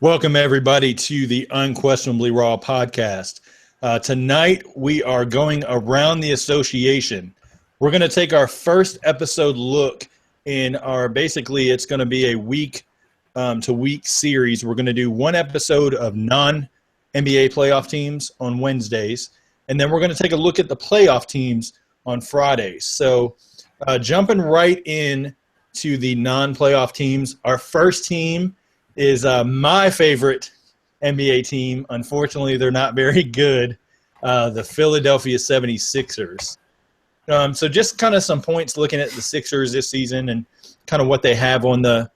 Welcome, everybody, to the Unquestionably Raw podcast. Tonight, we are going around the association. We're going to take our first episode look in our, basically, it's going to be a week-to-week series. We're going to do one episode of non-NBA playoff teams on Wednesdays, and then we're going to take a look at the playoff teams on Fridays. So jumping right in to the non-playoff teams, our first team is my favorite NBA team. Unfortunately, they're not very good, the Philadelphia 76ers. So just kind of some points looking at the Sixers this season and kind of what they have on the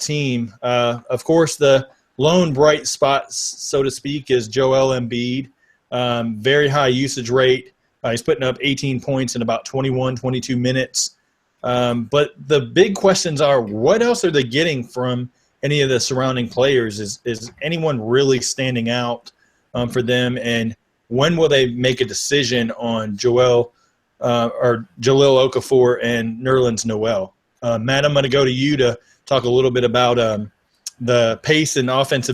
team. Of course, the lone bright spot, so to speak, is Joel Embiid. Very high usage rate. He's putting up 18 points in about 22 minutes. But the big questions are, what else are they getting from any of the surrounding players? Is anyone really standing out for them? And when will they make a decision on Jahlil Okafor and Nerlens Noel? Matt, I'm going to go to you to talk a little bit about the pace and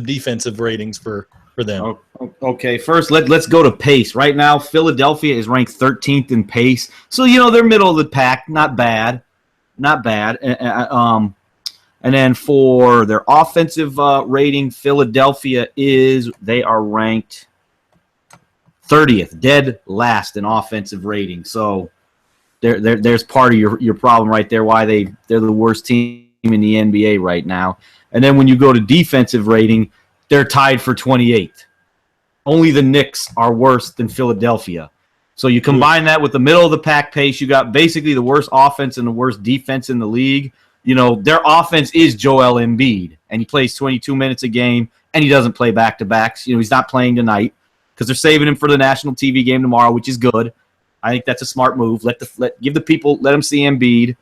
defensive ratings for them. Okay, first let's go to pace. Right now, Philadelphia is ranked 13th in pace. So, they're middle of the pack. Not bad. And then for their offensive rating, Philadelphia they are ranked 30th, dead last in offensive rating. So there's part of your problem right there, why they're the worst team in the NBA right now. And then when you go to defensive rating, they're tied for 28th. Only the Knicks are worse than Philadelphia. So you combine that with the middle of the pack pace, you got basically the worst offense and the worst defense in the league. Their offense is Joel Embiid, and he plays 22 minutes a game, and he doesn't play back-to-backs. He's not playing tonight because they're saving him for the national TV game tomorrow, which is good. I think that's a smart move. Let them see Embiid.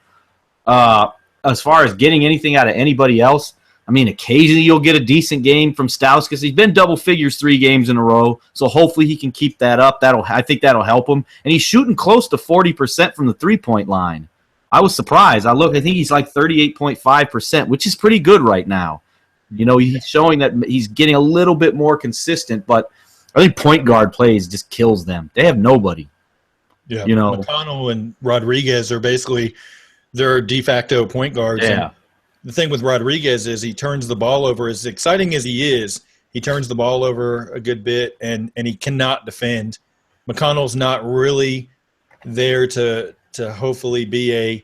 As far as getting anything out of anybody else, occasionally you'll get a decent game from Stauskas. He's been double figures 3 games in a row, so hopefully he can keep that up. I think that'll help him. And he's shooting close to 40% from the three-point line. I was surprised. I think he's like 38.5%, which is pretty good right now. He's showing that he's getting a little bit more consistent, but I think point guard plays just kills them. They have nobody. Yeah, McConnell and Rodriguez are basically their de facto point guards. Yeah. And the thing with Rodriguez is he turns the ball over. As exciting as he is, he turns the ball over a good bit, and he cannot defend. McConnell's not really there to hopefully be a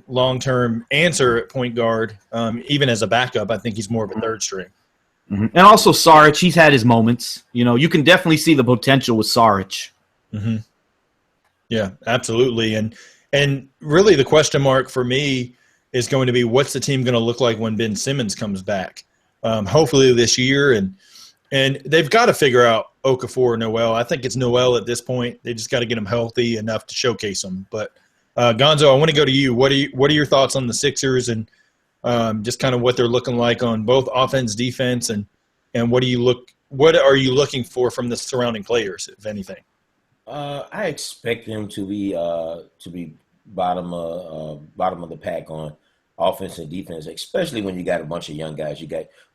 long-term answer at point guard. Even as a backup, I think he's more of a third string. Mm-hmm. And also Saric, he's had his moments. You can definitely see the potential with Saric. Mm-hmm. Yeah, absolutely. And really the question mark for me is going to be, what's the team going to look like when Ben Simmons comes back? Hopefully this year. And they've got to figure out Okafor or Noel. I think it's Noel at this point. They just got to get him healthy enough to showcase him. But Gonzo, I want to go to you. What are your thoughts on the Sixers and just kind of what they're looking like on both offense, defense, and what are you looking for from the surrounding players, if anything? I expect them to be bottom of the pack on offense and defense, especially when you got a bunch of young guys.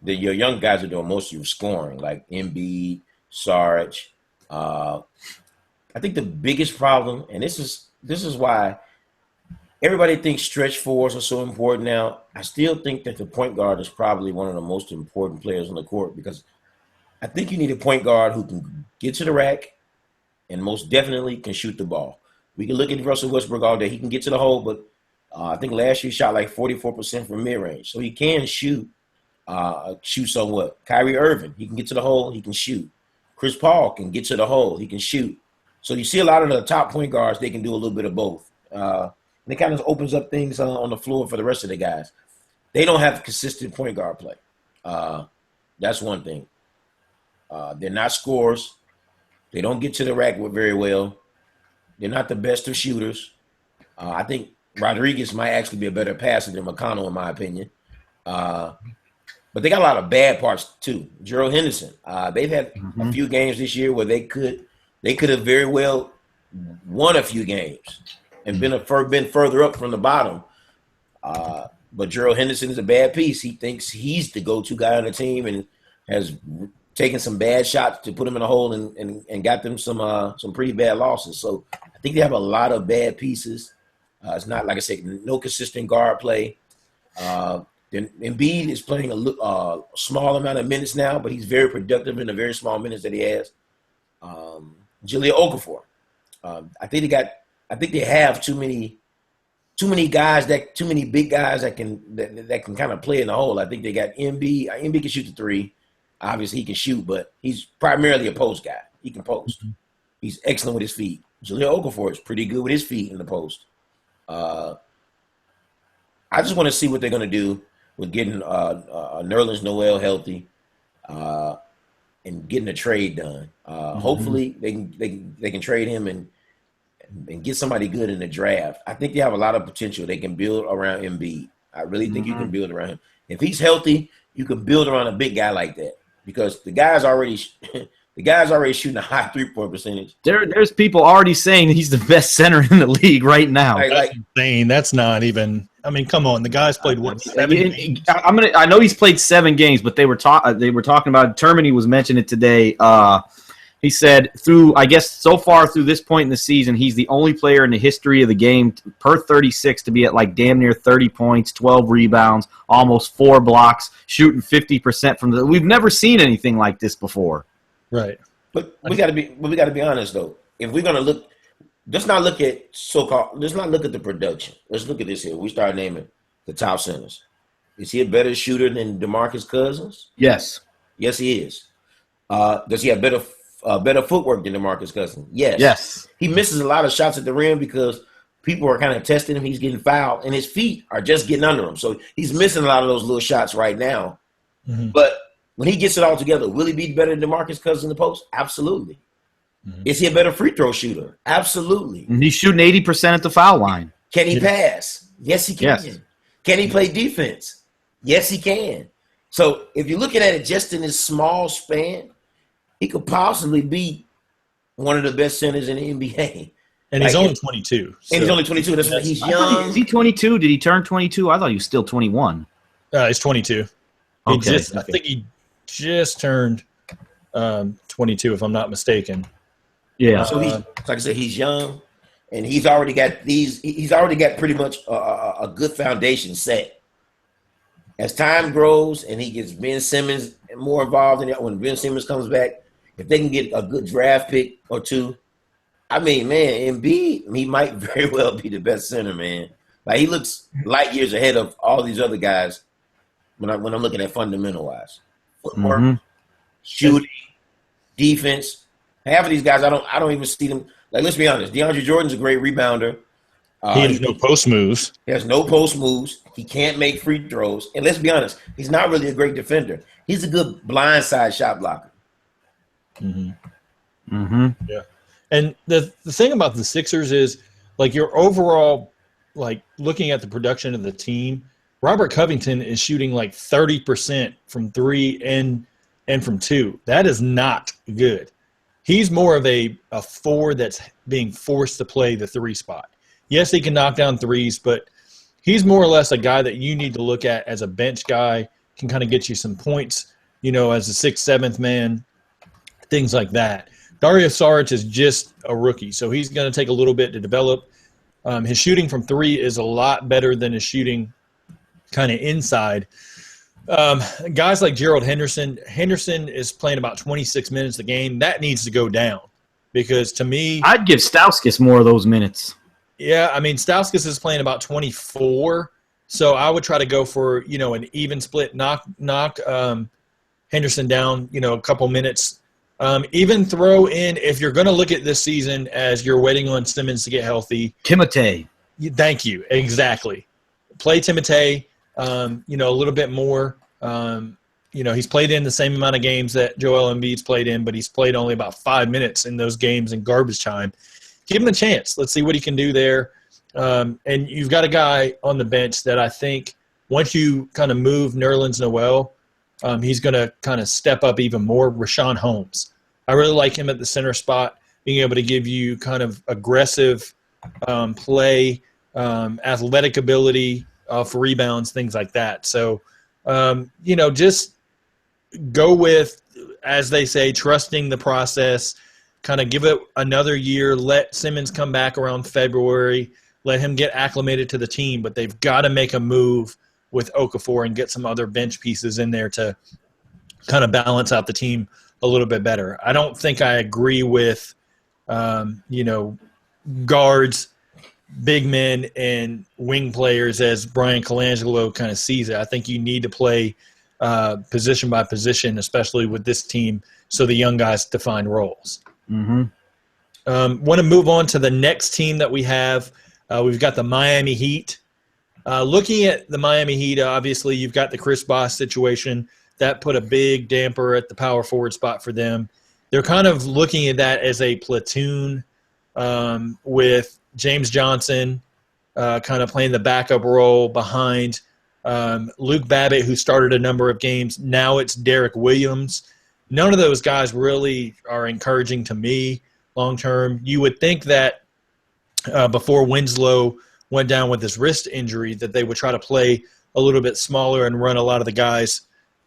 Your young guys are doing most of your scoring, like Embiid, Saric. I think the biggest problem, and this is why everybody thinks stretch fours are so important now. I still think that the point guard is probably one of the most important players on the court, because I think you need a point guard who can get to the rack and most definitely can shoot the ball. We can look at Russell Westbrook all day. He can get to the hole, but I think last year he shot like 44% from mid-range. So he can shoot somewhat. Kyrie Irving, he can get to the hole, he can shoot. Chris Paul can get to the hole, he can shoot. So you see a lot of the top point guards, they can do a little bit of both. And it kind of opens up things on the floor for the rest of the guys. They don't have consistent point guard play. That's one thing. They're not scorers. They don't get to the rack very well. They're not the best of shooters. I think Rodriguez might actually be a better passer than McConnell, in my opinion. But they got a lot of bad parts too. Gerald Henderson. They've had a few games this year where they could have very well won a few games and been further up from the bottom. But Gerald Henderson is a bad piece. He thinks he's the go-to guy on the team and has taken some bad shots to put him in a hole and got them some pretty bad losses. So I think they have a lot of bad pieces. It's not, like I said, no consistent guard play. Then Embiid is playing a small amount of minutes now, but he's very productive in the very small minutes that he has. Jahlil Okafor. I think they have too many big guys that can kind of play in the hole. I think they got Embiid. Embiid can shoot the three. Obviously, he can shoot, but he's primarily a post guy. He can post. Mm-hmm. He's excellent with his feet. Jahlil Okafor is pretty good with his feet in the post. I just want to see what they're going to do with getting Nerlens Noel healthy and getting a trade done. Hopefully, they can trade him and get somebody good in the draft. I think they have a lot of potential. They can build around Embiid. I really think you can build around him. If he's healthy, you can build around a big guy like that because the guy's already shooting a high 3-point percentage. There's people already saying he's the best center in the league right now. That's insane. That's not even. I mean, come on. The guy's played what, 7 games? I know he's played 7 games, but they were talking about. Termini was mentioning it today. He said so far through this point in the season, he's the only player in the history of the game per 36 to be at like damn near 30 points, 12 rebounds, almost 4 blocks, shooting 50% from the. We've never seen anything like this before. Right. But we got to be honest though. If we're gonna look, let's not look at the production. Let's look at this here. We start naming the top centers. Is he a better shooter than DeMarcus Cousins? Yes. Yes, he is. Does he have better footwork than DeMarcus Cousins? Yes. Yes. He misses a lot of shots at the rim because people are kind of testing him. He's getting fouled, and his feet are just getting under him. So he's missing a lot of those little shots right now. Mm-hmm. But when he gets it all together, will he be better than DeMarcus Cousins in the post? Absolutely. Mm-hmm. Is he a better free throw shooter? Absolutely. And he's shooting 80% at the foul line. Can he pass? Yes, he can. Yes. Can he play defense? Yes, he can. So if you're looking at it just in this small span, he could possibly be one of the best centers in the NBA. And he's only 22. So. And he's only 22. That's right. He's young. Is he 22? Did he turn 22? I thought he was still 21. He's 22. Okay. I think he just turned 22, if I'm not mistaken. Yeah. So he's, like I said, he's young, and he's already got pretty much a good foundation set. As time grows and he gets Ben Simmons more involved in it, when Ben Simmons comes back, if they can get a good draft pick or two, I mean, man, Embiid, he might very well be the best center, man. Like he looks light years ahead of all these other guys when I'm looking at fundamental wise. Footwork, shooting, defense. Half of these guys, I don't even see them. Like, let's be honest, DeAndre Jordan's a great rebounder. He has no post moves. He has no post moves. He can't make free throws. And let's be honest, he's not really a great defender. He's a good blindside shot blocker. Mm-hmm. Mm-hmm. Yeah. And the thing about the Sixers is, like, your overall, like, looking at the production of the team, Robert Covington is shooting like 30% from 3 and from 2. That is not good. He's more of a 4 that's being forced to play the 3 spot. Yes, he can knock down threes, but he's more or less a guy that you need to look at as a bench guy, can kind of get you some points, you know, as a 6th, 7th man, things like that. Dario Saric is just a rookie, so he's going to take a little bit to develop. His shooting from 3 is a lot better than his shooting kind of inside. Guys like Gerald Henderson is playing about 26 minutes a game. That needs to go down because, to me, I'd give Stauskas more of those minutes. Yeah, I mean, Stauskas is playing about 24, so I would try to go for, you know, an even split, knock Henderson down, you know, a couple minutes. Even throw in, if you're going to look at this season as you're waiting on Simmons to get healthy. Timotei. Thank you. Exactly. Play Timotei, you know, a little bit more. You know, he's played in the same amount of games that Joel Embiid's played in, but he's played only about 5 minutes in those games in garbage time. Give him a chance. Let's see what he can do there. And you've got a guy on the bench that I think once you kind of move Nerlens Noel, he's going to kind of step up even more. Rashawn Holmes. I really like him at the center spot, being able to give you kind of aggressive play, athletic ability, for rebounds, things like that. So, just go with, as they say, trusting the process, kind of give it another year, let Simmons come back around February, let him get acclimated to the team, but they've got to make a move with Okafor and get some other bench pieces in there to kind of balance out the team a little bit better. I don't think I agree with, guards, big men, and wing players as Brian Colangelo kind of sees it. I think you need to play position by position, especially with this team, so the young guys define roles. Mm-hmm. Want to move on to the next team that we have. We've got the Miami Heat. Looking at the Miami Heat, obviously you've got the Chris Bosh situation. That put a big damper at the power forward spot for them. They're kind of looking at that as a platoon with James Johnson kind of playing the backup role behind Luke Babbitt, who started a number of games. Now it's Derek Williams. None of those guys really are encouraging to me long term. You would think that before Winslow went down with his wrist injury that they would try to play a little bit smaller and run a lot of the guys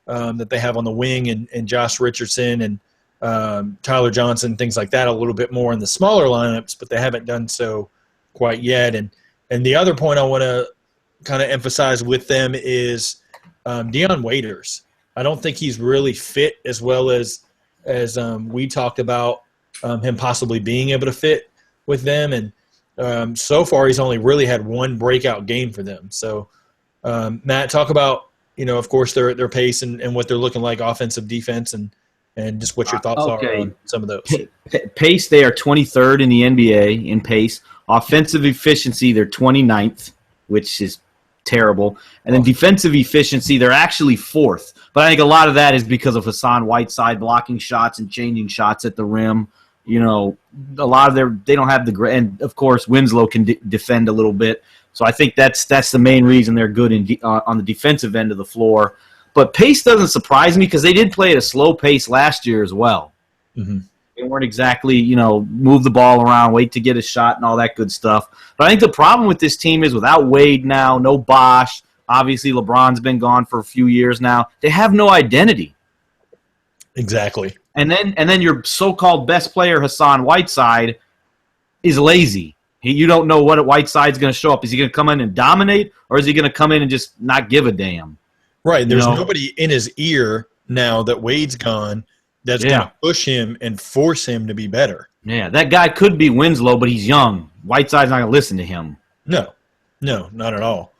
that they have on the wing and Josh Richardson and Tyler Johnson, things like that, a little bit more in the smaller lineups, but they haven't done so quite yet. And the other point I want to kind of emphasize with them is Dion Waiters. I don't think he's really fit as well as we talked about him possibly being able to fit with them. And so far he's only really had one breakout game for them. So, Matt, talk about, of course, their pace and what they're looking like, offensive, defense, and just what your thoughts are on some of those. Pace, they are 23rd in the NBA in pace. Offensive efficiency, they're 29th, which is terrible. And then defensive efficiency, they're actually 4th. But I think a lot of that is because of Hassan Whiteside blocking shots and changing shots at the rim. A lot of they don't have and of course Winslow can defend a little bit. So I think that's the main reason they're good on the defensive end of the floor. But pace doesn't surprise me because they did play at a slow pace last year as well. Mm-hmm. They weren't exactly, move the ball around, wait to get a shot and all that good stuff. But I think the problem with this team is without Wade now, no Bosh. Obviously, LeBron's been gone for a few years now. They have no identity. Exactly. And then your so-called best player, Hassan Whiteside, is lazy. You don't know what Whiteside's going to show up. Is he going to come in and dominate, or is he going to come in and just not give a damn? Right. There's nobody in his ear now that Wade's gone that's going to push him and force him to be better. Yeah, that guy could be Winslow, but he's young. Whiteside's not going to listen to him. No, not at all.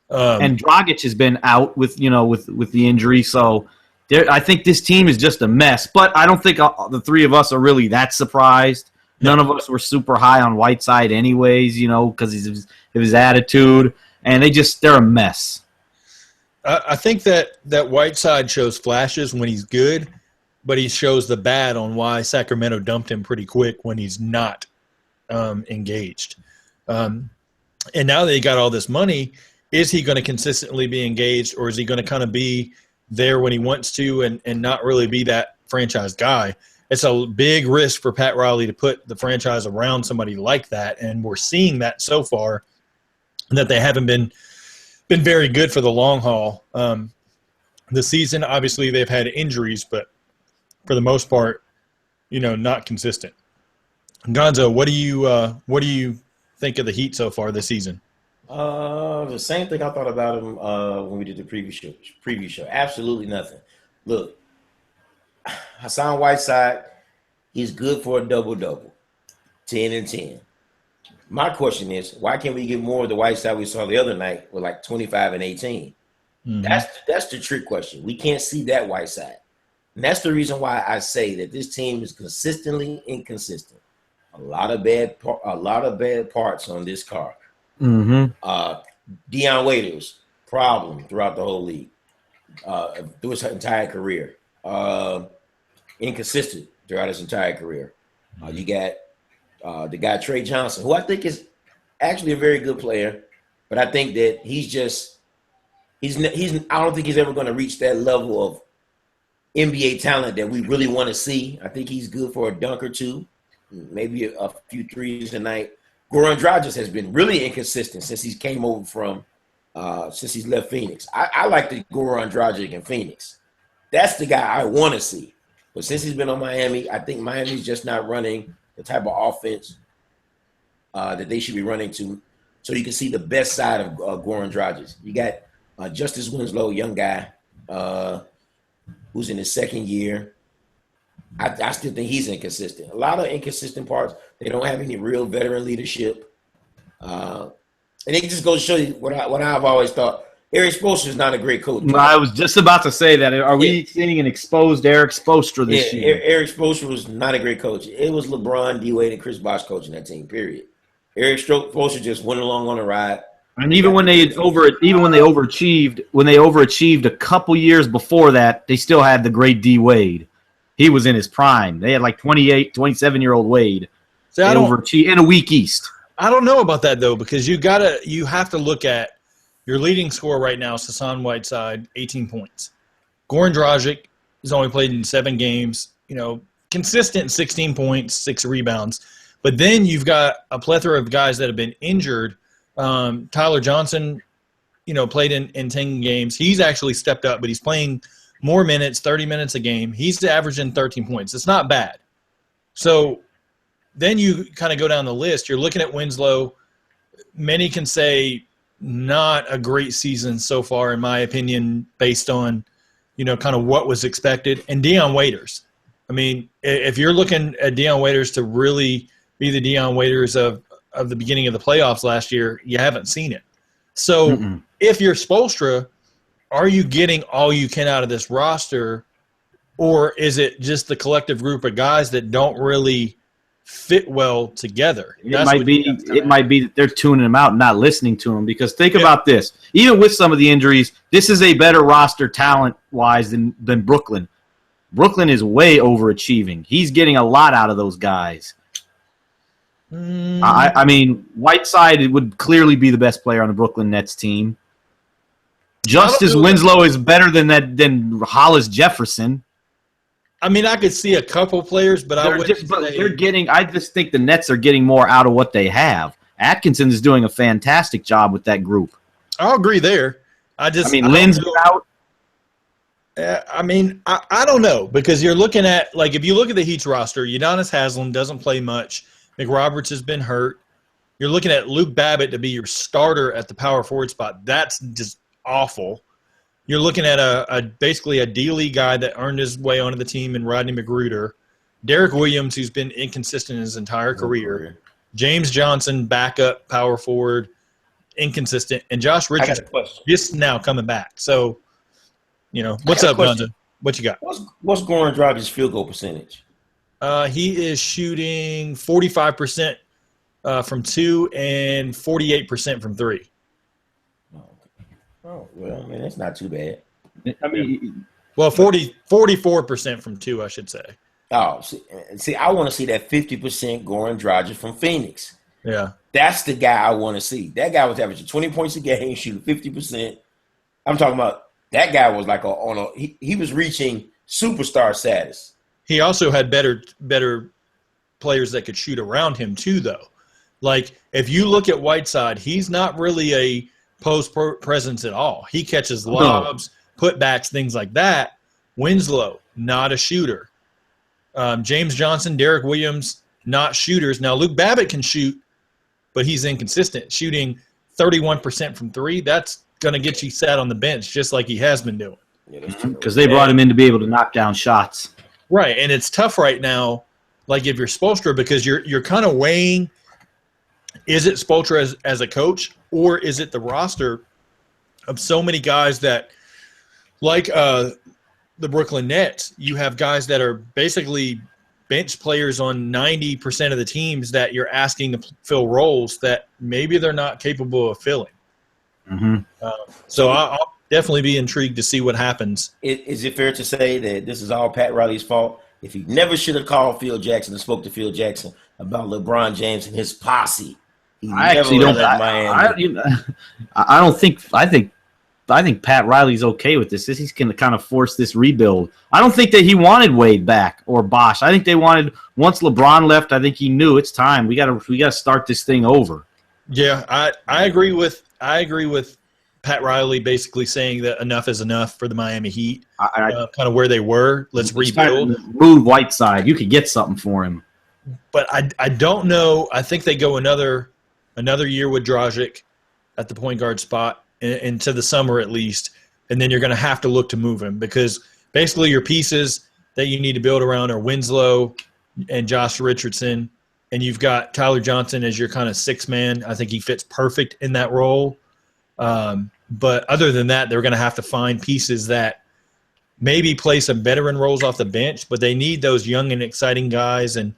And Dragic has been out with the injury, so I think this team is just a mess. But I don't think the three of us are really that surprised. None of us were super high on Whiteside anyways, because of his attitude. And they're a mess. I think that Whiteside shows flashes when he's good, but he shows the bad on why Sacramento dumped him pretty quick when he's not engaged. And now that he got all this money, is he going to consistently be engaged, or is he going to kind of be there when he wants to and not really be that franchise guy? It's a big risk for Pat Riley to put the franchise around somebody like that, and we're seeing that so far, that they haven't been very good for the long haul. The season, obviously, they've had injuries, but for the most part, not consistent. Gonzo, what do you think of the Heat so far this season? The same thing I thought about him when we did the preview show. Absolutely nothing. Look, Hassan Whiteside, he's good for a double-double, 10 and 10. My question is, why can't we get more of the Whiteside we saw the other night with like 25 and 18? Mm-hmm. That's the trick question. We can't see that Whiteside. And that's the reason why I say that this team is consistently inconsistent. A lot of bad parts on this car. Mm-hmm. Dion Waiters, problem throughout the whole league, through his entire career. Inconsistent throughout his entire career. You got the guy Trey Johnson, who I think is actually a very good player, but I think that I don't think he's ever going to reach that level of NBA talent that we really want to see. I think he's good for a dunk or two, maybe a few threes a night. Goran Dragic has been really inconsistent since he came over from since he's left Phoenix. I like the Goran Dragic in Phoenix. That's the guy I want to see. But since he's been on Miami, I think Miami's just not running the type of offense that they should be running to. So you can see the best side of Goran Dragic. You got Justice Winslow, young guy, who's in his second year. I still think he's inconsistent. A lot of inconsistent parts. They don't have any real veteran leadership. And it just goes to show you what I've always thought. Eric Spoelstra is not a great coach. I was just about to say that. Are we seeing an exposed Eric Spoelstra this year? Eric Spoelstra was not a great coach. It was LeBron, D-Wade, and Chris Bosh coaching that team, period. Eric Spoelstra just went along on a ride. And even when they overachieved a couple years before that, they still had the great D-Wade. He was in his prime. They had like 28, 27-year-old Wade. See, overachieved in a weak East. I don't know about that, though, because you have to look at your leading scorer right now, Hassan Whiteside, 18 points. Goran Dragic has only played in 7 games, consistent 16 points, 6 rebounds. But then you've got a plethora of guys that have been injured. Tyler Johnson, played in 10 games. He's actually stepped up, but he's playing more minutes, 30 minutes a game. He's averaging 13 points. It's not bad. So then you kind of go down the list. You're looking at Winslow. Many can say not a great season so far, in my opinion, based on, kind of what was expected. And Dion Waiters. I mean, if you're looking at Dion Waiters to really be the Dion Waiters of the beginning of the playoffs last year, you haven't seen it. So if you're Spoelstra, are you getting all you can out of this roster, or is it just the collective group of guys that don't really fit well together? It might be that they're tuning him out and not listening to him, because think about this. Even with some of the injuries, this is a better roster talent-wise than Brooklyn. Brooklyn is way overachieving. He's getting a lot out of those guys. I mean, Whiteside would clearly be the best player on the Brooklyn Nets team. Justice Winslow is better than Hollis Jefferson. I mean, I could see a couple players, but I just think the Nets are getting more out of what they have. Atkinson is doing a fantastic job with that group. I'll agree there. Lynn's out. I don't know, because you're looking at, like, if you look at the Heat's roster, Udonis Haslem doesn't play much. McRoberts has been hurt. You're looking at Luke Babbitt to be your starter at the power forward spot. That's just awful. You're looking at basically a D-League guy that earned his way onto the team in Rodney McGruder. Derek Williams, who's been inconsistent his entire career. James Johnson, backup power forward, inconsistent. And Josh Richardson just now coming back. So, what's up, Gonzo? What you got? What's Goran Dragic's field goal percentage? He is shooting 45% from 2 and 48% from 3. Oh, well, I mean, that's not too bad. I mean, well, 44% from 2, I should say. Oh, see, I want to see that 50% Goran Dragic from Phoenix. Yeah. That's the guy I want to see. That guy was averaging 20 points a game, shooting 50%. I'm talking about that guy was like he was reaching superstar status. He also had better players that could shoot around him too, though. Like, if you look at Whiteside, he's not really a post presence at all. He catches lobs, putbacks, things like that. Winslow, not a shooter. James Johnson, Derek Williams, not shooters. Now, Luke Babbitt can shoot, but he's inconsistent, shooting 31% from 3. That's going to get you sat on the bench just like he has been doing. Because they brought him in to be able to knock down shots. Right, and it's tough right now, like if you're Spoelstra, because you're kind of weighing, is it Spoelstra as a coach, or is it the roster of so many guys that, like the Brooklyn Nets, you have guys that are basically bench players on 90% of the teams that you're asking to fill roles that maybe they're not capable of filling. So I'll definitely be intrigued to see what happens. Is it fair to say that this is all Pat Riley's fault? If he never should have called Phil Jackson and spoke to Phil Jackson about LeBron James and his posse, I think Pat Riley's okay with this. He's going to kind of force this rebuild. I don't think that he wanted Wade back or Bosh. I think they wanted, once LeBron left, I think he knew it's time. We got to start this thing over. Yeah, I agree with Pat Riley basically saying that enough is enough for the Miami Heat, kind of where they were. Let's rebuild. Move Whiteside. You could get something for him. But I don't know. I think they go another year with Dragic at the point guard spot into the summer at least, and then you're going to have to look to move him because basically your pieces that you need to build around are Winslow and Josh Richardson, and you've got Tyler Johnson as your kind of sixth man. I think he fits perfect in that role. But other than that, they're going to have to find pieces that maybe play some veteran roles off the bench, but they need those young and exciting guys. And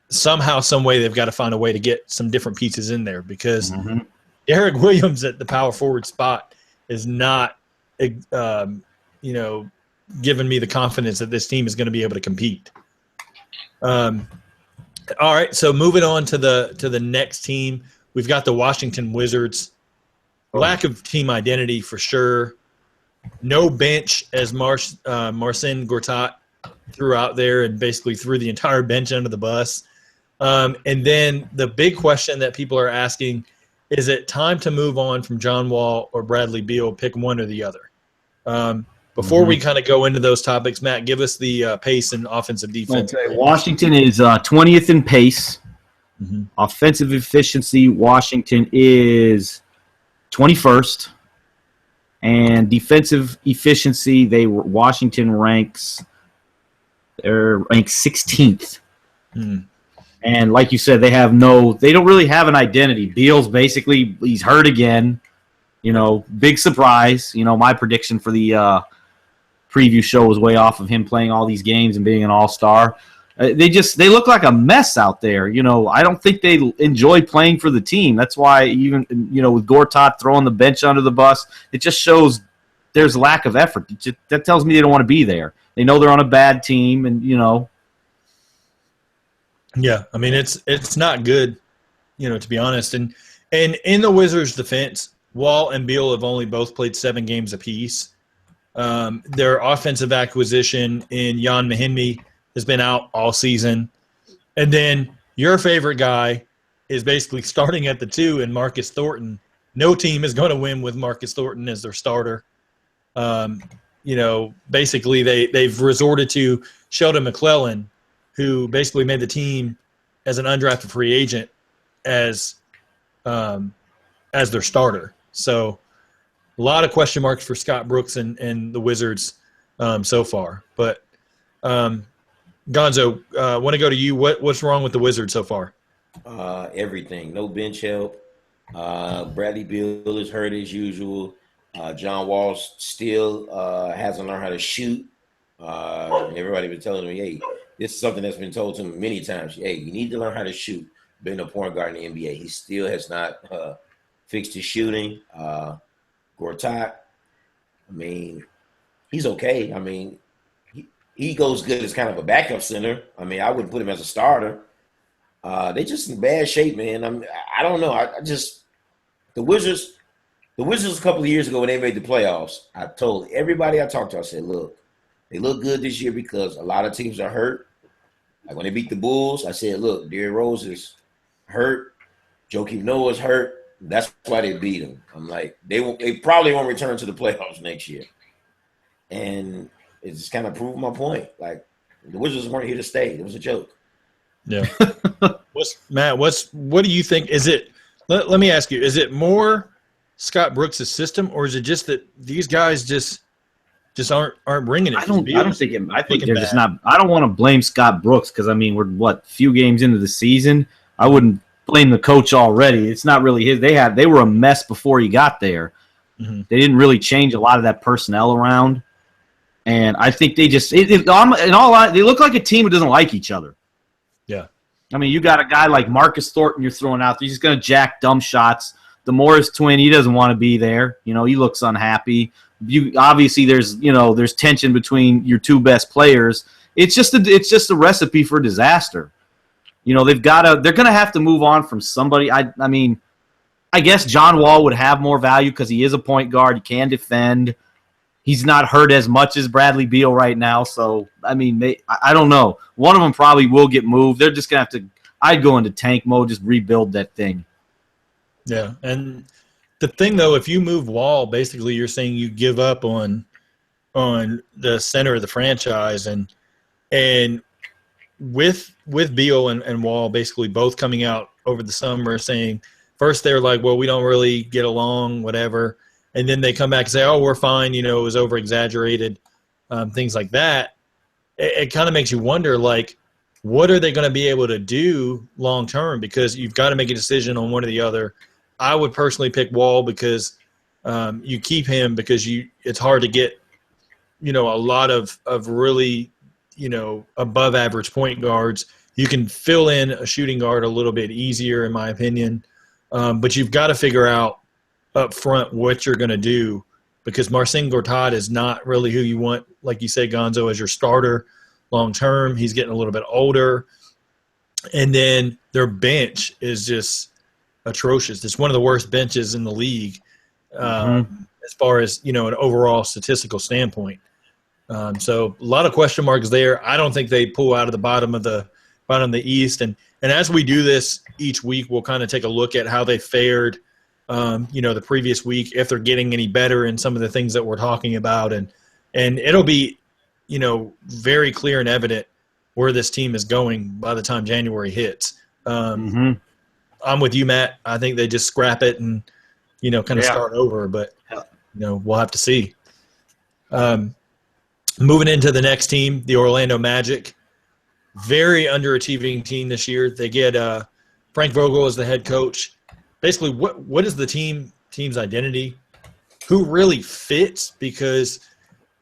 somehow, some way, they've got to find a way to get some different pieces in there because Derek Williams at the power forward spot is not, giving me the confidence that this team is going to be able to compete. All right, so moving on to the next team, we've got the Washington Wizards. Lack of team identity for sure. No bench as Marcin Gortat threw out there and basically threw the entire bench under the bus. And then the big question that people are asking, is it time to move on from John Wall or Bradley Beal? Pick one or the other. Before we kind of go into those topics, Matt, give us the pace and offensive defense. Okay. Washington is 20th in pace. Offensive efficiency, Washington is 21st. And defensive efficiency, Washington ranks 16th. And like you said, they don't really have an identity. Beal's basically, he's hurt again. Big surprise. My prediction for the preview show was way off of him playing all these games and being an all-star. They look like a mess out there. I don't think they enjoy playing for the team. That's why even, with Gortat throwing the bench under the bus, it just shows there's lack of effort. That tells me they don't want to be there. They know they're on a bad team and, Yeah, I mean, it's not good, to be honest. And in the Wizards' defense, Wall and Beal have only both played 7 games apiece. Their offensive acquisition in Jan Mahinmi has been out all season. And then your favorite guy is basically starting at the 2 in Marcus Thornton. No team is going to win with Marcus Thornton as their starter. Basically they've resorted to Sheldon McClellan, who basically made the team as an undrafted free agent as their starter. So a lot of question marks for Scott Brooks and the Wizards so far. But Gonzo, I want to go to you. What's wrong with the Wizards so far? Everything. No bench help. Bradley Beal is hurt as usual. John Wall still hasn't learned how to shoot. Everybody been telling me, hey, this is something that's been told to him many times. Hey, you need to learn how to shoot. Being a point guard in the NBA, he still has not fixed his shooting. Gortat, he's okay. He goes good as kind of a backup center. I wouldn't put him as a starter. They just in bad shape, man. I don't know. The Wizards a couple of years ago when they made the playoffs, I told everybody I talked to, I said, look, they look good this year because a lot of teams are hurt. Like when they beat the Bulls, I said, look, Derrick Rose is hurt. Joakim Noah's hurt. That's why they beat them. I'm like, they probably won't return to the playoffs next year. And it just kind of proved my point. Like, the Wizards weren't here to stay. It was a joke. Yeah. What do you think? Is it – let me ask you, is it more Scott Brooks' system, or is it just that these guys just aren't bringing it? I think they're just not – I don't want to blame Scott Brooks because, we're, few games into the season. I wouldn't blame the coach already. It's not really his. They were a mess before he got there. They didn't really change a lot of that personnel around. And I think they just they look like a team who doesn't like each other. Yeah. You got a guy like Marcus Thornton you're throwing out there. He's just going to jack dumb shots. The Morris twin, he doesn't want to be there. He looks unhappy. Obviously there's tension between your 2 best players. It's just a recipe for disaster. They're going to have to move on from somebody. I guess John Wall would have more value because he is a point guard. He can defend. He's not hurt as much as Bradley Beal right now. So, I don't know. One of them probably will get moved. They're just going to have to – I'd go into tank mode, just rebuild that thing. Yeah, and the thing though, if you move Wall, basically you're saying you give up on the center of the franchise, and with Beal and Wall basically both coming out over the summer saying first they're like, well, we don't really get along, whatever, and then they come back and say, oh, we're fine, it was over exaggerated, things like that. It kind of makes you wonder, like, what are they going to be able to do long term? Because you've got to make a decision on one or the other. I would personally pick Wall because you keep him because it's hard to get a lot of really above average point guards. You can fill in a shooting guard a little bit easier, in my opinion, but you've got to figure out up front what you're going to do, because Marcin Gortat is not really who you want, like you say, Gonzo, as your starter long term. He's getting a little bit older, and then their bench is just atrocious. It's one of the worst benches in the league as far as an overall statistical standpoint. So a lot of question marks there. I don't think they pull out of the bottom of the East. And as we do this each week, we'll kind of take a look at how they fared, the previous week, if they're getting any better in some of the things that we're talking about. And it'll be, very clear and evident where this team is going by the time January hits. I'm with you, Matt. I think they just scrap it and, kind of start over. But, we'll have to see. Moving into the next team, the Orlando Magic. Very underachieving team this year. They get Frank Vogel as the head coach. Basically, what is the team's identity? Who really fits? Because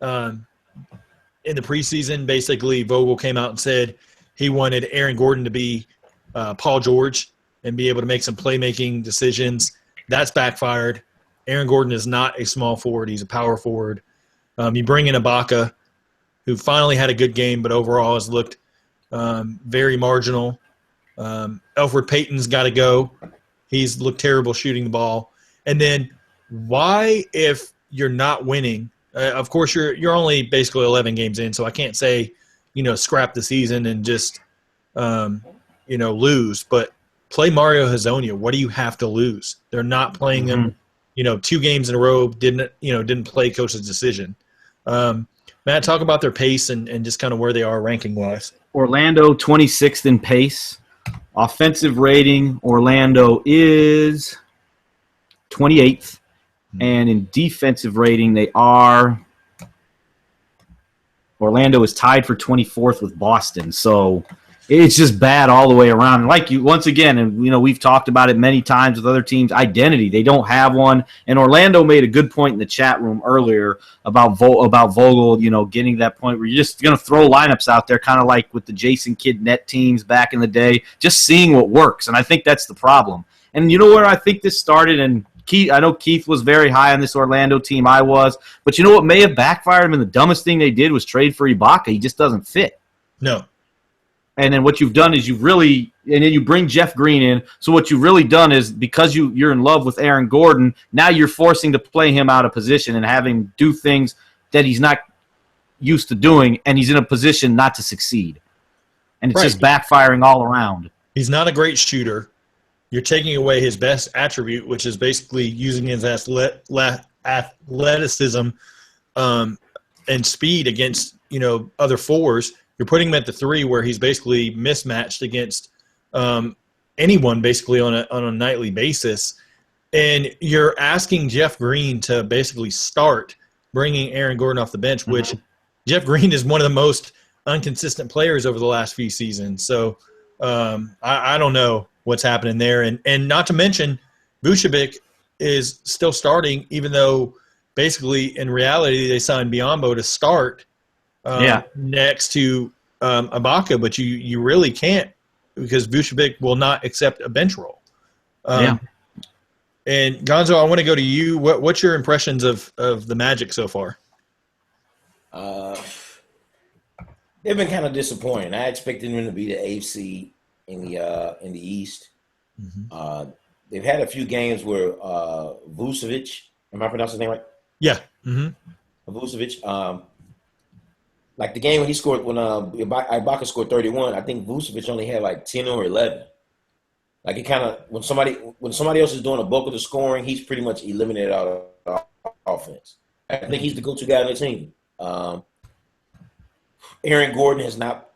in the preseason, basically, Vogel came out and said he wanted Aaron Gordon to be Paul George and be able to make some playmaking decisions. That's backfired. Aaron Gordon is not a small forward. He's a power forward. You bring in Ibaka, who finally had a good game, but overall has looked very marginal. Elfrid Payton's got to go. He's looked terrible shooting the ball. And then why, if you're not winning, of course you're only basically 11 games in, so I can't say, scrap the season and just, lose. But play Mario Hezonja. What do you have to lose? They're not playing him. 2 games in a row, didn't play coach's decision. Matt, talk about their pace and just kind of where they are ranking-wise. Orlando, 26th in pace. Offensive rating, Orlando is 28th. And in defensive rating, Orlando is tied for 24th with Boston. So it's just bad all the way around. Once again, and we've talked about it many times with other teams, identity. They don't have one. And Orlando made a good point in the chat room earlier about Vogel, getting to that point where you're just going to throw lineups out there, kind of like with the Jason Kidd net teams back in the day, just seeing what works. And I think that's the problem. And where I think this started, and I know Keith was very high on this Orlando team. I was. But what may have backfired him, and the dumbest thing they did was trade for Ibaka. He just doesn't fit. No. And then what you've done is and then you bring Jeff Green in. So what you've really done is, because you're in love with Aaron Gordon, now you're forcing to play him out of position and having him do things that he's not used to doing, and he's in a position not to succeed. And it's just backfiring all around. He's not a great shooter. You're taking away his best attribute, which is basically using his athleticism and speed against, other fours. You're putting him at the 3 where he's basically mismatched against anyone basically on a nightly basis. And you're asking Jeff Green to basically start bringing Aaron Gordon off the bench, which Jeff Green is one of the most inconsistent players over the last few seasons. So I don't know what's happening there. And not to mention, Vucevic is still starting, even though basically in reality they signed Biyombo to start next to Ibaka, but you really can't, because Vucevic will not accept a bench role. And Gonzo, I want to go to you. What's your impressions of the Magic so far? They've been kind of disappointing. I expected them to be the 8th seed in the East. They've had a few games where Vucevic, am I pronouncing his name right? Yeah. Vucevic, like the game when Ibaka scored 31, I think Vucevic only had like 10 or 11. Like it kind of when somebody else is doing a bulk of the scoring, he's pretty much eliminated out of offense. I think he's the go-to guy on the team. Aaron Gordon has not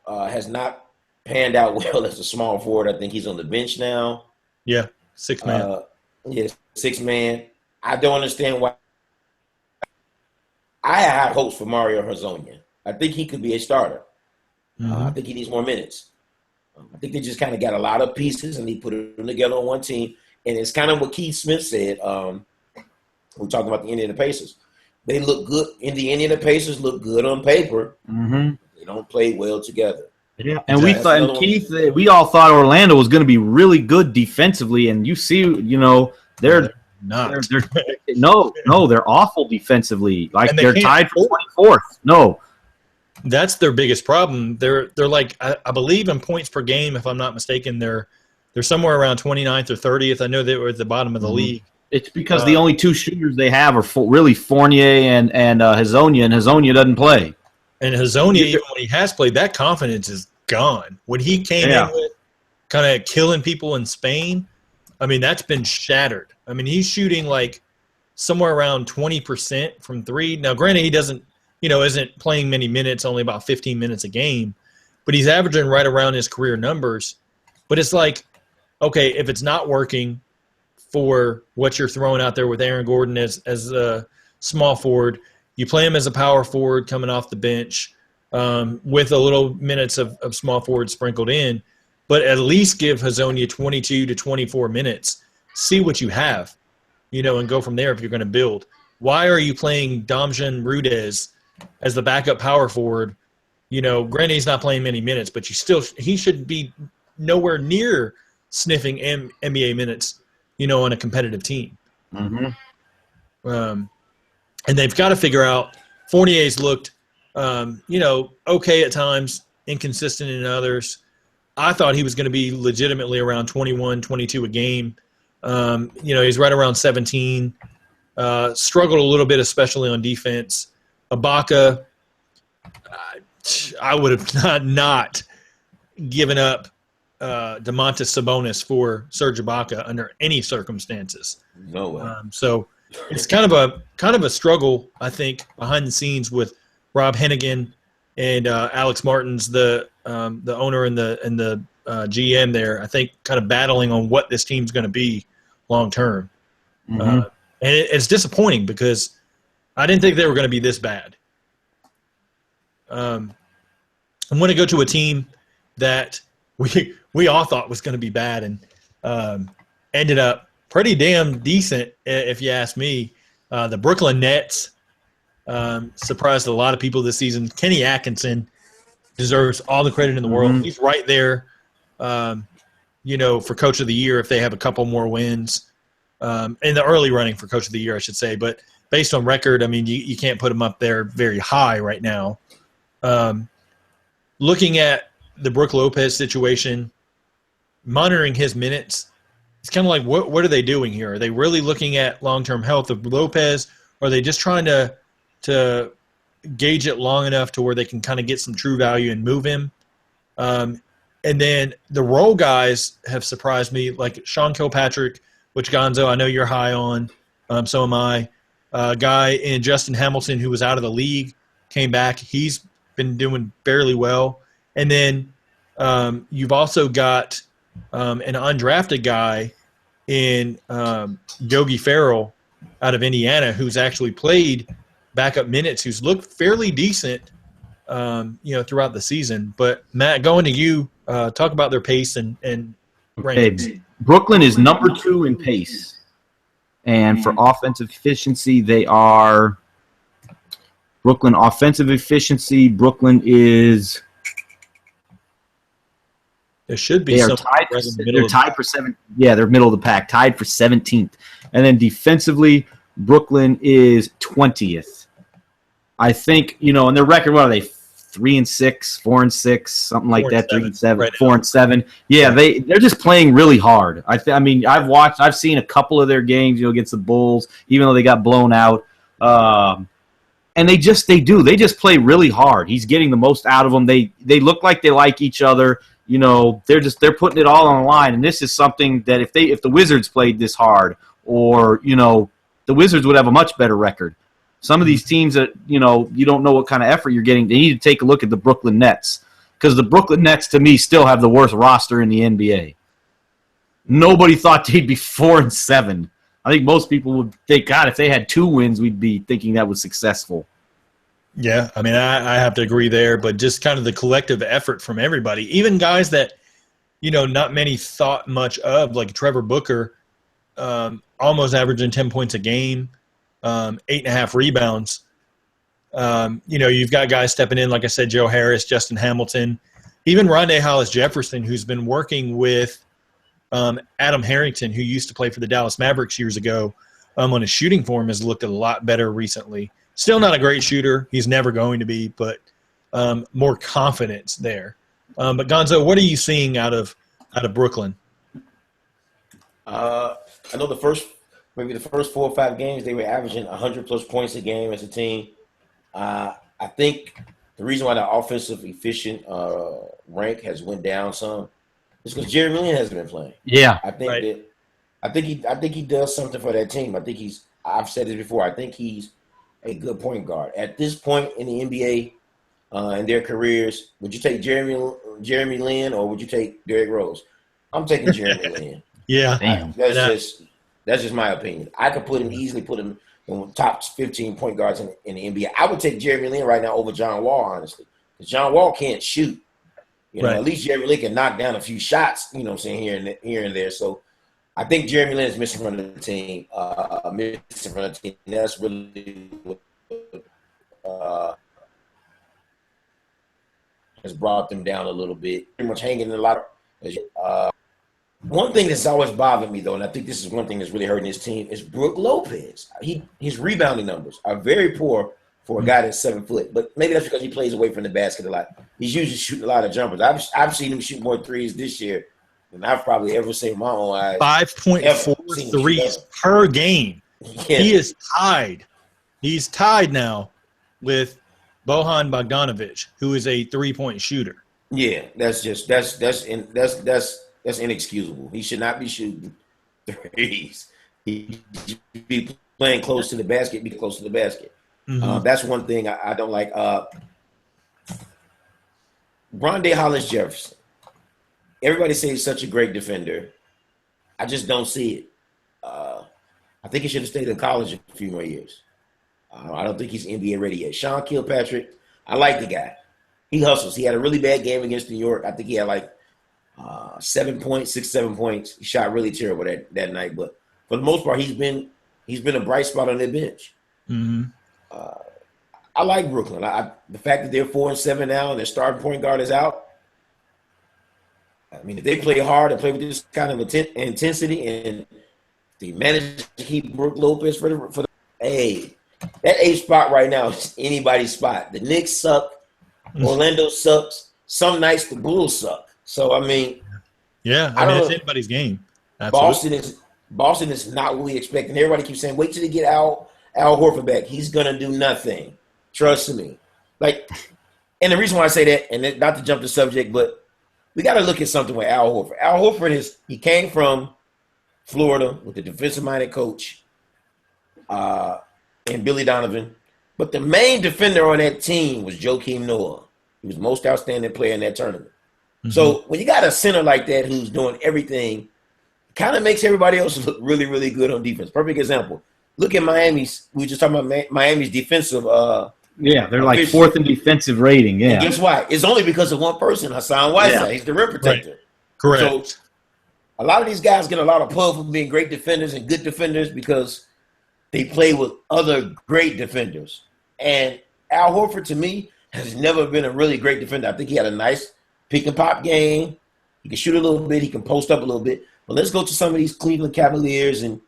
panned out well as a small forward. I think he's on the bench now. Yeah, 6 man. Yes, 6 man. I don't understand why. I had hopes for Mario Hezonja. I think he could be a starter. I think he needs more minutes. I think they just kind of got a lot of pieces and he put them together on one team. And it's kind of what Keith Smith said. We're talking about the Indiana Pacers. They look good. In the Indiana Pacers look good on paper. They don't play well together. Yeah, and we thought, and Keith, we all thought Orlando was going to be really good defensively. And you see, they're not. They're awful defensively. Like they're tied for 24th. No. That's their biggest problem. They're like I believe in points per game, if I'm not mistaken, they're somewhere around 29th or 30th. I know they were at the bottom of the league. It's because the only two shooters they have are really Fournier and Hezonja, and Hezonja doesn't play. And Hezonja, even when he has played, that confidence is gone. When he came in with kind of killing people in Spain, I mean, that's been shattered. I mean, he's shooting like somewhere around 20% from three. Now, granted, he doesn't, isn't playing many minutes, only about 15 minutes a game, but he's averaging right around his career numbers. But it's like, okay, if it's not working for what you're throwing out there with Aaron Gordon as a small forward, you play him as a power forward coming off the bench with a little minutes of small forward sprinkled in, but at least give Hezonja 22 to 24 minutes. See what you have, and go from there if you're going to build. Why are you playing Domjan Rudez as the backup power forward? Granted, he's not playing many minutes, but he should be nowhere near sniffing NBA minutes, on a competitive team. And they've got to figure out Fournier's looked, okay at times, inconsistent in others. I thought he was going to be legitimately around 21, 22 a game. He's right around 17. Struggled a little bit, especially on defense. Ibaka, I would have not given up Domantas Sabonis for Serge Ibaka under any circumstances. No way. So it's kind of a struggle, I think, behind the scenes with Rob Hennigan and Alex Martins, the owner and the GM there. I think kind of battling on what this team's going to be long term, and it's disappointing because I didn't think they were going to be this bad. I'm going to go to a team that we all thought was going to be bad and ended up pretty damn decent, if you ask me. The Brooklyn Nets surprised a lot of people this season. Kenny Atkinson deserves all the credit in the world. He's right there, for Coach of the Year if they have a couple more wins. In the early running for Coach of the Year, I should say. But based on record, I mean, you can't put him up there very high right now. Looking at the Brook Lopez situation, monitoring his minutes, it's kind of like, what are they doing here? Are they really looking at long-term health of Lopez, or are they just trying to gauge it long enough to where they can kind of get some true value and move him? And then the role guys have surprised me, like Sean Kilpatrick, which Gonzo, I know you're high on. So am I. Guy in Justin Hamilton, who was out of the league, came back. He's been doing fairly well. And then you've also got an undrafted guy in Yogi Ferrell out of Indiana, who's actually played backup minutes, who's looked fairly decent, throughout the season. But Matt, going to you, talk about their pace and rankings. Brooklyn is number 2 in pace, and for offensive efficiency, they are Brooklyn offensive efficiency. Brooklyn is. It should be. They are tied. They're tied for 7. Yeah, they're middle of the pack, tied for 17th. And then defensively, Brooklyn is 20th. I think and their record. What are they? 3-6, 4-6, something like that. 3-7, right 4-7. Yeah, they're just playing really hard. I mean, I've seen a couple of their games, against the Bulls, even though they got blown out. And they just play really hard. He's getting the most out of them. They look like they like each other. they're putting it all on the line. And this is something that if the Wizards played this hard, or the Wizards would have a much better record. Some of these teams that you don't know what kind of effort you're getting, they need to take a look at the Brooklyn Nets, because the Brooklyn Nets to me still have the worst roster in the NBA. Nobody thought they'd be 4-7. I think most people would think, God, if they had 2 wins, we'd be thinking that was successful. Yeah, I mean, I have to agree there, but just kind of the collective effort from everybody, even guys that, not many thought much of, like Trevor Booker, almost averaging 10 points a game, 8.5 rebounds. You've got guys stepping in, like I said, Joe Harris, Justin Hamilton, even Rondé Hollis-Jefferson, who's been working with Adam Harrington, who used to play for the Dallas Mavericks years ago, on his shooting form has looked a lot better recently. Still not a great shooter. He's never going to be, but more confidence there. But Gonzo, what are you seeing out of Brooklyn? I know the first 4 or 5 games, they were averaging 100-plus points a game as a team. I think the reason why the offensive efficient rank has went down some is because Jeremy Lin hasn't been playing. Yeah, I think he does something for that team. I've said it before. I think he's a good point guard. At this point in the NBA, in their careers, would you take Jeremy Lin or would you take Derrick Rose? I'm taking Jeremy Lin. Yeah, that's just my opinion. I could easily put him in the top 15 point guards in the NBA. I would take Jeremy Lin right now over John Wall, honestly, because John Wall can't shoot. At least Jeremy Lin can knock down a few shots. Here and there. So I think Jeremy Lin is missing from the team. That's really what has brought them down a little bit. Pretty much hanging in a lot of. One thing that's always bothered me, though, and I think this is one thing that's really hurting his team, is Brook Lopez. His rebounding numbers are very poor for a guy that's 7 foot. But maybe that's because he plays away from the basket a lot. He's usually shooting a lot of jumpers. I've seen him shoot more threes this year than I've probably ever seen in my own eyes. 5.4 threes per game. Yeah. He is tied. He's tied now with Bojan Bogdanovic, who is a 3-point shooter. Yeah, that's inexcusable. He should not be shooting threes. He should be playing close to the basket. Be close to the basket. Mm-hmm. That's one thing I don't like. Rondé Hollis-Jefferson. Everybody says he's such a great defender. I just don't see it. I think he should have stayed in college a few more years. I don't think he's NBA ready yet. Sean Kilpatrick, I like the guy. He hustles. He had a really bad game against New York. I think he had like 7 points, 7 points. He shot really terrible that night. But for the most part, he's been a bright spot on their bench. Mm-hmm. I like Brooklyn. The fact that they're 4-7 now and their starting point guard is out. I mean, if they play hard and play with this kind of intensity and they manage to keep Brook Lopez for the that 8th spot right now is anybody's spot. The Knicks suck. Orlando sucks. Some nights the Bulls suck. So, I mean. Yeah, I mean, it's anybody's game. Absolutely. Boston is not what we expect. And everybody keeps saying, wait till they get Al Horford back. He's going to do nothing. Trust me. And the reason why I say that, and not to jump the subject, but we got to look at something with Al Horford. Al Horford he came from Florida with a defensive-minded coach and Billy Donovan. But the main defender on that team was Joakim Noah. He was the most outstanding player in that tournament. Mm-hmm. So when you got a center like that who's doing everything, it kind of makes everybody else look really, really good on defense. Perfect example. Look at Miami's. We were just talking about Miami's defensive. They're like 4th in defensive rating. Yeah. And guess why? It's only because of one person, Hassan Whiteside. Yeah. He's the rim protector. Right. Correct. So a lot of these guys get a lot of pub for being great defenders and good defenders because they play with other great defenders. And Al Horford, to me, has never been a really great defender. I think he had a nice pick and pop game. He can shoot a little bit. He can post up a little bit. But let's go to some of these Cleveland Cavaliers and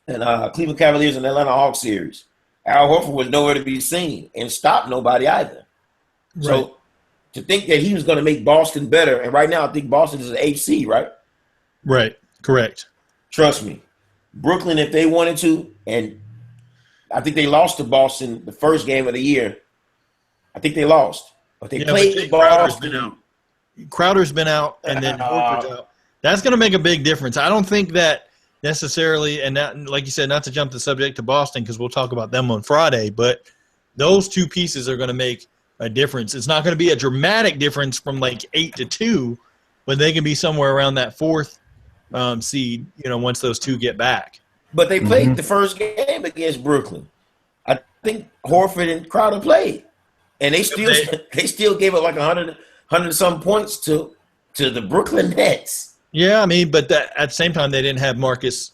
Atlanta Hawks series. Al Horford was nowhere to be seen and stopped nobody either. Right. So to think that he was going to make Boston better, and right now I think Boston is an 8th seed, right? Right. Correct. Trust me. Brooklyn, if they wanted to, and I think they lost to Boston the first game of the year. I think they lost. But they played Boston. Crowder's been out, and then Horford's out. That's going to make a big difference. I don't think that necessarily, and that, like you said, not to jump the subject to Boston because we'll talk about them on Friday, but those two pieces are going to make a difference. It's not going to be a dramatic difference from like 8-2, but they can be somewhere around that fourth seed, once those two get back. But they played the first game against Brooklyn. I think Horford and Crowder played, and they still gave up like 100 some points to the Brooklyn Nets. Yeah, I mean, but at the same time, they didn't have Marcus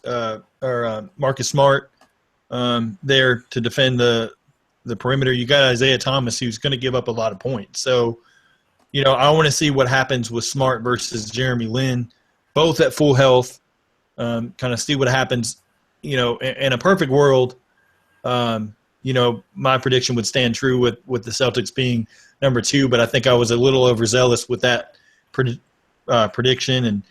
Smart there to defend the perimeter. You got Isaiah Thomas, who's going to give up a lot of points. So, I want to see what happens with Smart versus Jeremy Lin, both at full health. Kind of see what happens. In a perfect world, my prediction would stand true with the Celtics being number 2, but I think I was a little overzealous with that prediction, and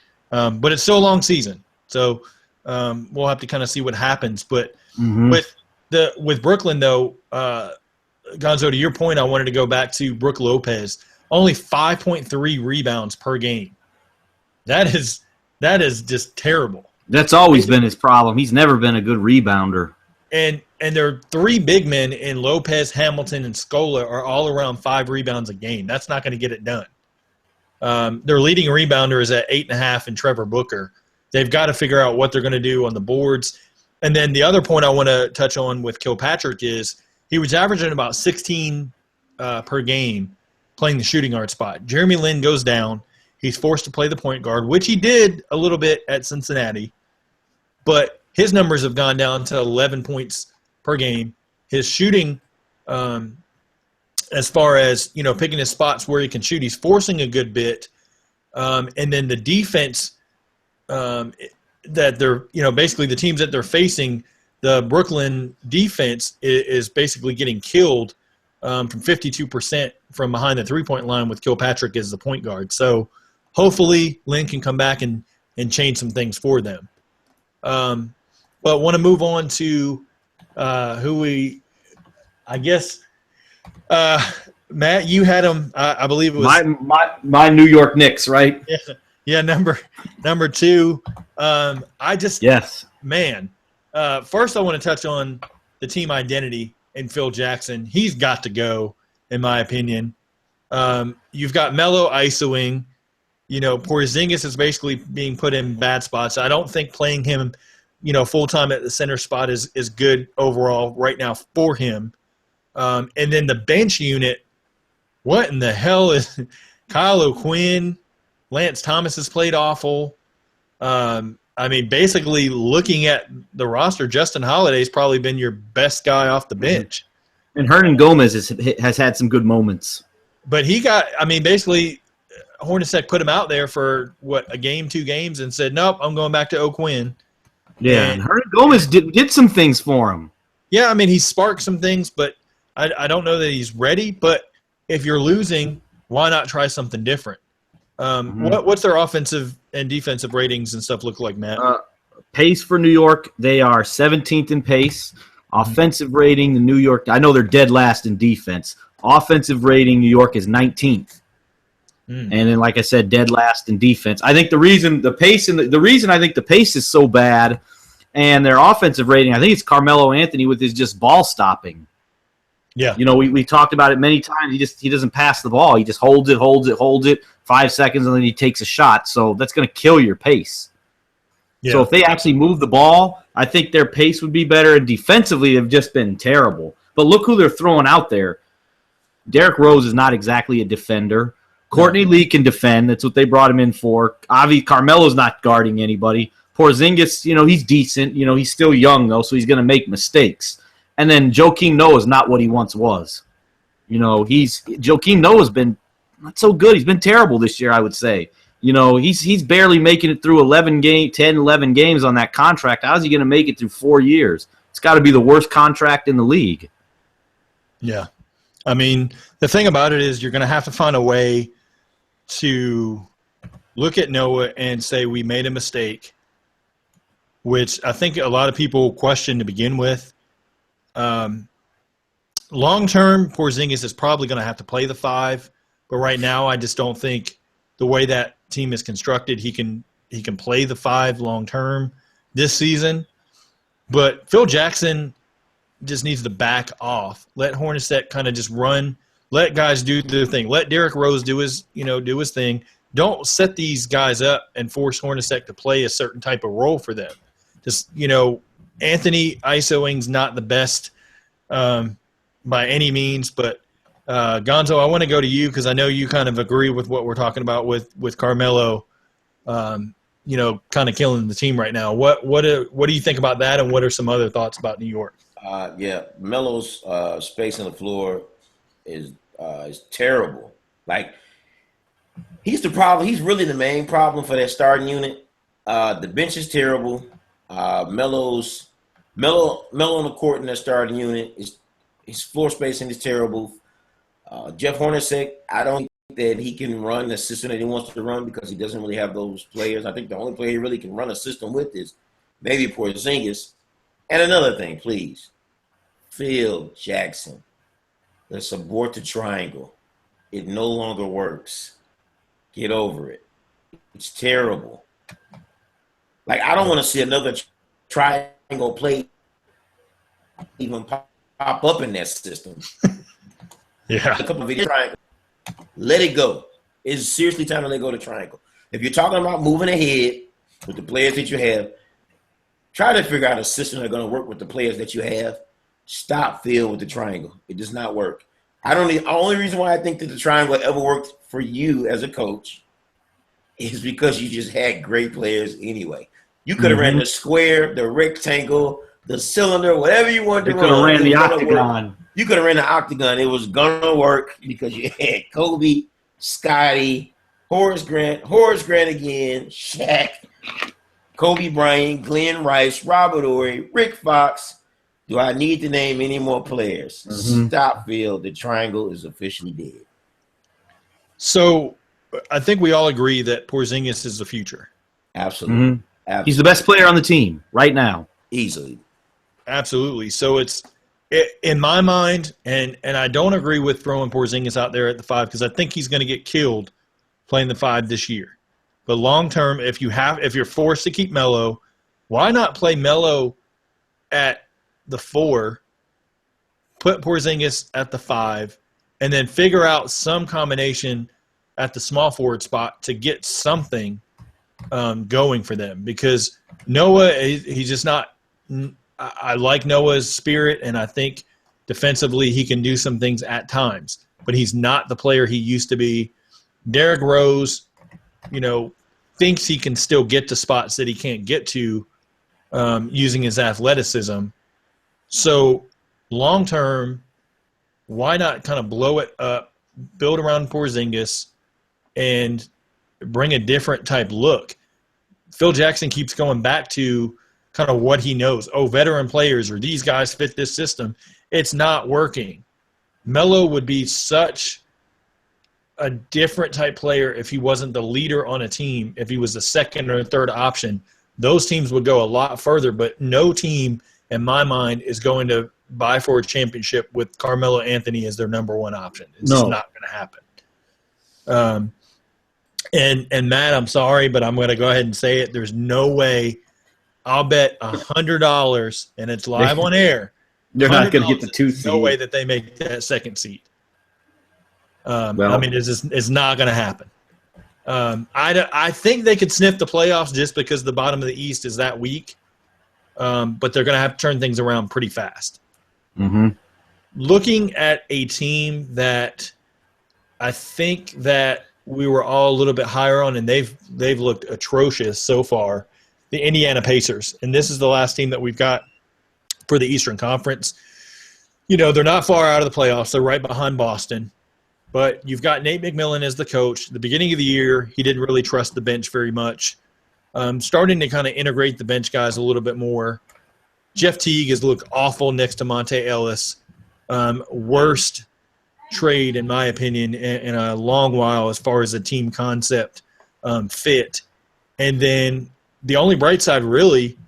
but it's still a long season, so we'll have to kind of see what happens. But with Brooklyn, though, Gonzo, to your point, I wanted to go back to Brook Lopez. Only 5.3 rebounds per game. That is just terrible. That's always been his problem. He's never been a good rebounder. And there are 3 big men in Lopez, Hamilton, and Scola are all around 5 rebounds a game. That's not going to get it done. Their leading rebounder is at 8.5 in Trevor Booker. They've got to figure out what they're going to do on the boards. And then the other point I want to touch on with Kilpatrick is he was averaging about 16 per game playing the shooting guard spot. Jeremy Lin goes down. He's forced to play the point guard, which he did a little bit at Cincinnati. But his numbers have gone down to 11 points per game. His shooting, as far as, picking his spots where he can shoot, he's forcing a good bit. And then the defense that they're, basically the teams that they're facing, the Brooklyn defense is basically getting killed from 52% from behind the three-point line with Kilpatrick as the point guard. So hopefully Lynn can come back and change some things for them. But want to move on to Matt, you had them. I believe it was my New York Knicks, right? Yeah, number 2. Yes, man. First, I want to touch on the team identity and Phil Jackson. He's got to go, in my opinion. You've got Melo isoing. Porzingis is basically being put in bad spots. I don't think playing him, full-time at the center spot is good overall right now for him. And then the bench unit, what in the hell is Kyle O'Quinn? Lance Thomas has played awful. Basically looking at the roster, Justin Holiday's probably been your best guy off the bench. And Hernan Gomez has had some good moments. But he got – basically Hornacek put him out there for, a game, 2 games, and said, nope, I'm going back to O'Quinn. Yeah, and Hernan Gomez did some things for him. Yeah, he sparked some things, but I don't know that he's ready. But if you're losing, why not try something different? What's their offensive and defensive ratings and stuff look like, Matt? Pace for New York, they are 17th in pace. Offensive rating, the New York, I know they're dead last in defense. Offensive rating, New York is 19th. And then, like I said, dead last in defense. I think the reason the reason I think the pace is so bad and their offensive rating, I think it's Carmelo Anthony with his just ball stopping. Yeah. We talked about it many times. He doesn't pass the ball. He just holds it 5 seconds, and then he takes a shot. So that's going to kill your pace. Yeah. So if they actually move the ball, I think their pace would be better. And defensively, they've just been terrible. But look who they're throwing out there. Derrick Rose is not exactly a defender. Courtney Lee can defend. That's what they brought him in for. Carmelo's not guarding anybody. Porzingis, he's decent. He's still young, though, so he's going to make mistakes. And then Joakim Noah is not what he once was. Joakim Noah's been not so good. He's been terrible this year, I would say. He's barely making it through 11 games on that contract. How's he going to make it through 4 years? It's got to be the worst contract in the league. Yeah. The thing about it is you're going to have to find a way to look at Noah and say we made a mistake, which I think a lot of people question to begin with. Long-term, Porzingis is probably going to have to play the 5, but right now I just don't think the way that team is constructed, he can play the 5 long term this season. But Phil Jackson just needs to back off. Let Hornacek kind of just run. Let guys do their thing. Let Derrick Rose do his thing. Don't set these guys up and force Hornacek to play a certain type of role for them. Just, Anthony ISOing's not the best by any means, but Gonzo, I want to go to you because I know you kind of agree with what we're talking about with Carmelo, kind of killing the team right now. What do you think about that, and what are some other thoughts about New York? Melo's space on the floor is terrible. Like, he's the problem. He's really the main problem for that starting unit. The bench is terrible. Melo on the court in that starting unit his floor spacing is terrible. Jeff Hornacek, I don't think that he can run the system that he wants to run because he doesn't really have those players. I think the only player he really can run a system with is maybe Porzingis. And another thing, please, Phil Jackson. Let's abort the triangle. It no longer works. Get over it. It's terrible. Like, I don't want to see another triangle play even pop up in that system. Yeah. A couple of video triangle. Let it go. It's seriously time to let go of the triangle. If you're talking about moving ahead with the players that you have, try to figure out a system that's going to work with the players that you have. Stop Phil with the triangle. It does not work. The only reason why I think that the triangle ever worked for you as a coach is because you just had great players anyway. You could have ran the square, the rectangle, the cylinder, whatever you wanted to run. You could have ran the octagon. You could have ran the octagon. It was going to work because you had Kobe, Scotty, Horace Grant again, Shaq, Kobe Bryant, Glenn Rice, Robert Horry, Rick Fox. Do I need to name any more players? Stop, Phil. The triangle is officially dead. So I think we all agree that Porzingis is the future. Absolutely. Absolutely. He's the best player on the team right now. Easily. Absolutely. So it's in my mind, and I don't agree with throwing Porzingis out there at the 5 because I think he's going to get killed playing the 5 this year. But long term, if you're forced to keep Melo, why not play Melo at the 4, put Porzingis at the 5, and then figure out some combination at the small forward spot to get something going for them. Because Noah, he's just not – I like Noah's spirit, and I think defensively he can do some things at times. But he's not the player he used to be. Derrick Rose, thinks he can still get to spots that he can't get to using his athleticism. So long term, why not kind of blow it up, build around Porzingis, and bring a different type look? Phil Jackson keeps going back to kind of what he knows. Oh, veteran players or these guys fit this system. It's not working. Melo would be such a different type player if he wasn't the leader on a team, if he was the second or third option. Those teams would go a lot further, but no team – in my mind, is going to vie for a championship with Carmelo Anthony as their number 1 option. It's just not going to happen. And Matt, I'm sorry, but I'm going to go ahead and say it. There's no way. I'll bet $100, and it's live on air. They're not going to get the 2 seed. No way that they make that 2nd seed. It's not going to happen. I think they could sniff the playoffs just because the bottom of the East is that weak. But they're going to have to turn things around pretty fast. Looking at a team that I think that we were all a little bit higher on, and they've looked atrocious so far, the Indiana Pacers. And this is the last team that we've got for the Eastern Conference. They're not far out of the playoffs. They're right behind Boston. But you've got Nate McMillan as the coach. The beginning of the year, he didn't really trust the bench very much. Starting to kind of integrate the bench guys a little bit more. Jeff Teague has looked awful next to Monte Ellis. Worst trade, in my opinion, in a long while as far as the team concept fit. And then the only bright side really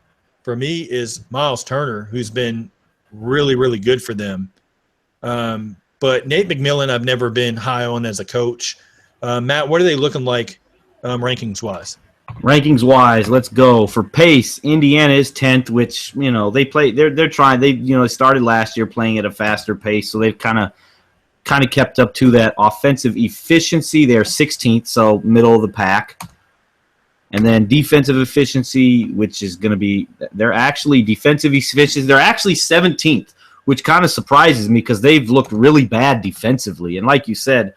for me is Miles Turner, who's been really, really good for them. But Nate McMillan I've never been high on as a coach. Matt, what are they looking like rankings-wise? Rankings-wise, let's go. For pace, Indiana is 10th, which, they play. They're trying. They started last year playing at a faster pace, so they've kind of kept up to that. Offensive efficiency, they're 16th, so middle of the pack. And then defensive efficiency, which is going to be – they're actually defensive efficiency. They're actually 17th, which kind of surprises me because they've looked really bad defensively. And like you said,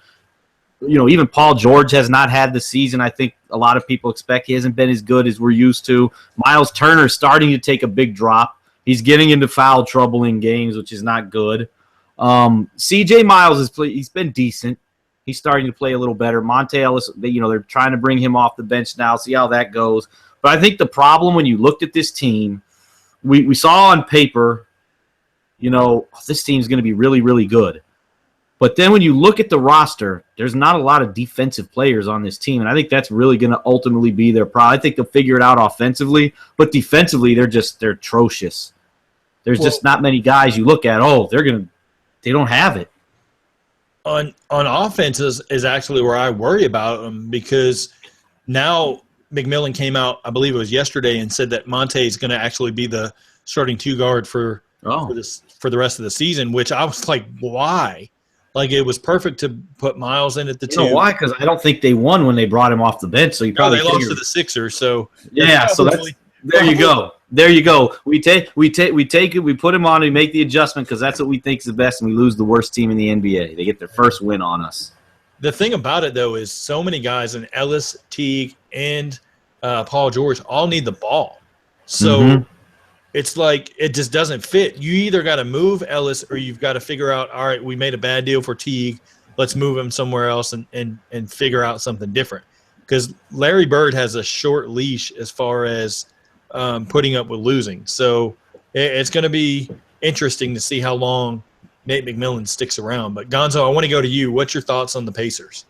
even Paul George has not had the season I think a lot of people expect. He hasn't been as good as we're used to. Miles Turner is starting to take a big drop. He's getting into foul trouble in games, which is not good. C.J. Miles he's been decent. He's starting to play a little better. Monte Ellis, they're trying to bring him off the bench now, see how that goes. But I think the problem when you looked at this team, we saw on paper, this team's going to be really, really good. But then when you look at the roster, there's not a lot of defensive players on this team, and I think that's really going to ultimately be their problem. I think they'll figure it out offensively, but defensively they're atrocious. There's just not many guys you look at, they don't have it. On offense is actually where I worry about them because now McMillan came out, I believe it was yesterday, and said that Monte is going to actually be the starting two guard for the rest of the season, which I was like, why? Like, it was perfect to put Miles in at the two. Why? Because I don't think they won when they brought him off the bench. So they lost to the Sixers. So yeah, so there you go. There you go. We take it, we put him on, we make the adjustment because that's what we think is the best, and we lose the worst team in the NBA. They get their first win on us. The thing about it, though, is so many guys, and Ellis, Teague, and Paul George all need the ball. So it's like it just doesn't fit. You either got to move Ellis or you've got to figure out, all right, we made a bad deal for Teague. Let's move him somewhere else and figure out something different. Because Larry Bird has a short leash as far as putting up with losing. So it's going to be interesting to see how long Nate McMillan sticks around. But Gonzo, I want to go to you. What's your thoughts on the Pacers?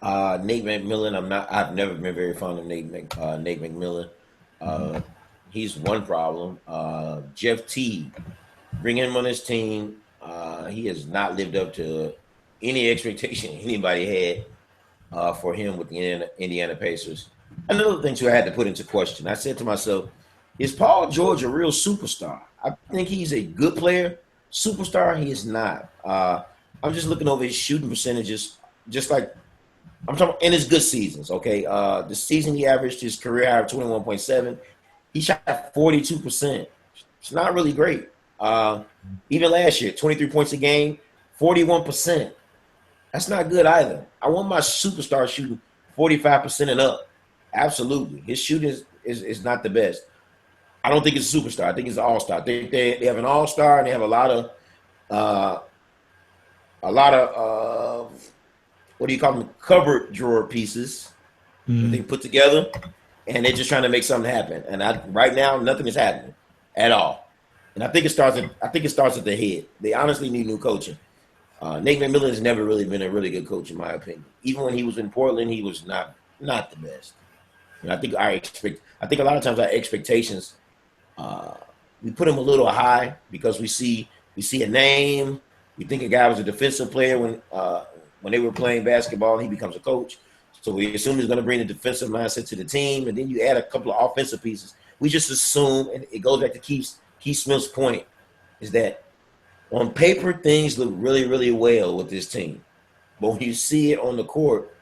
Nate McMillan, I've never been very fond of Nate McMillan. He's one problem. Jeff Teague, bring him on his team. He has not lived up to any expectation anybody had for him with the Indiana Pacers. Another thing, too, I had to put into question. I said to myself, is Paul George a real superstar? I think he's a good player. Superstar, he is not. I'm just looking over his shooting percentages, just like I'm talking in his good seasons, okay? The season he averaged his career high of 21.7. He shot 42%. It's not really great. Even last year, 23 points a game, 41%. That's not good either. I want my superstar shooting 45% and up. Absolutely. His shooting is not the best. I don't think it's a superstar. I think it's an all-star. They have an all-star, and they have a lot of what do you call them? Cupboard drawer pieces that they put together, and they're just trying to make something happen. And right now, nothing is happening at all. And I think it starts at the head. They honestly need new coaching. Nate McMillan has never really been a really good coach, in my opinion. Even when he was in Portland, he was not the best. And I think a lot of times our expectations, we put him a little high because we see a name. We think a guy was a defensive player when they were playing basketball and he becomes a coach. So we assume he's going to bring the defensive mindset to the team, and then you add a couple of offensive pieces. We just assume, and it goes back to Keith Smith's point, is that on paper things look really, really well with this team. But when you see it on the court,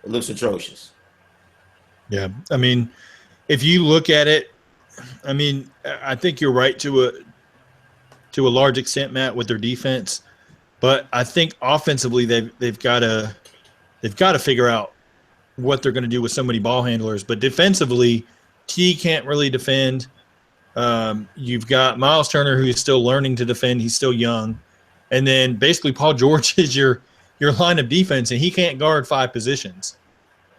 it looks atrocious. Yeah, I mean, if you look at it, I mean, I think you're right to a large extent, Matt, with their defense. But I think offensively they've got to figure out what they're going to do with so many ball handlers. But defensively, T can't really defend. You've got Miles Turner, who's still learning to defend. He's still young. And then basically Paul George is your line of defense, and he can't guard five positions.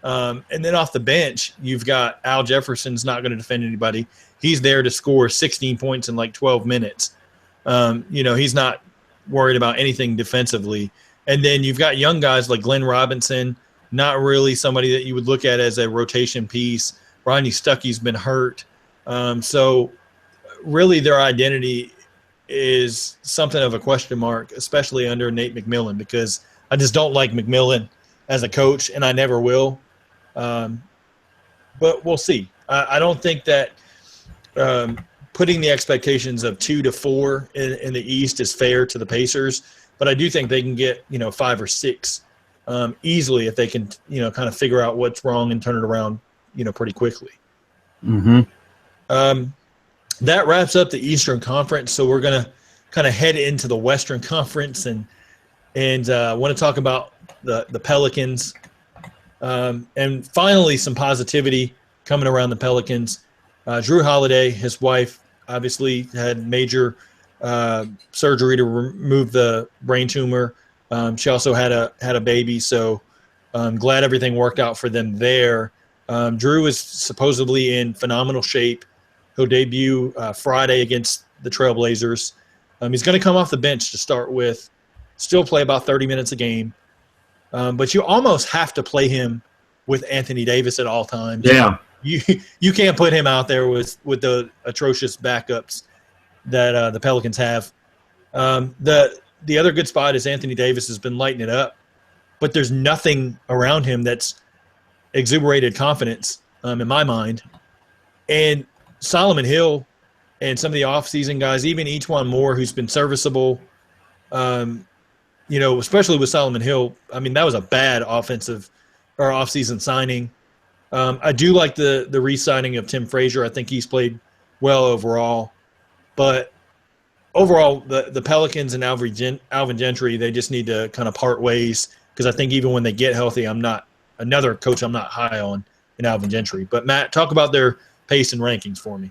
And then off the bench, you've got Al Jefferson's not going to defend anybody. He's there to score 16 points in like 12 minutes. He's not worried about anything defensively. And then you've got young guys like Glenn Robinson, not really somebody that you would look at as a rotation piece. Rodney Stuckey's been hurt. So really their identity is something of a question mark, especially under Nate McMillan, because I just don't like McMillan as a coach, and I never will. but we'll see. I don't think that putting the expectations of 2 to 4 in the East is fair to the Pacers, but I do think they can get 5 or 6 easily if they can kind of figure out what's wrong and turn it around pretty quickly. Mm-hmm. That wraps up the Eastern Conference, so we're gonna kind of head into the Western Conference and want to talk about the Pelicans and finally some positivity coming around the Pelicans. Drew Holiday, his wife, obviously had major surgery to remove the brain tumor. She also had a baby, so I'm glad everything worked out for them there. Drew is supposedly in phenomenal shape. He'll debut Friday against the Trailblazers. He's going to come off the bench to start with, still play about 30 minutes a game. But you almost have to play him with Anthony Davis at all times. Yeah. You can't put him out there with the atrocious backups that the Pelicans have. The other good spot is Anthony Davis has been lighting it up, but there's nothing around him that's exuberated confidence in my mind. And Solomon Hill and some of the offseason guys, even E'Twaun Moore, who's been serviceable, especially with Solomon Hill, I mean, that was a bad offensive or offseason signing. I do like the re-signing of Tim Frazier. I think he's played well overall. But overall, the Pelicans and Alvin Gentry, they just need to kind of part ways because I think even when they get healthy, I'm not high on in Alvin Gentry. But, Matt, talk about their pace and rankings for me.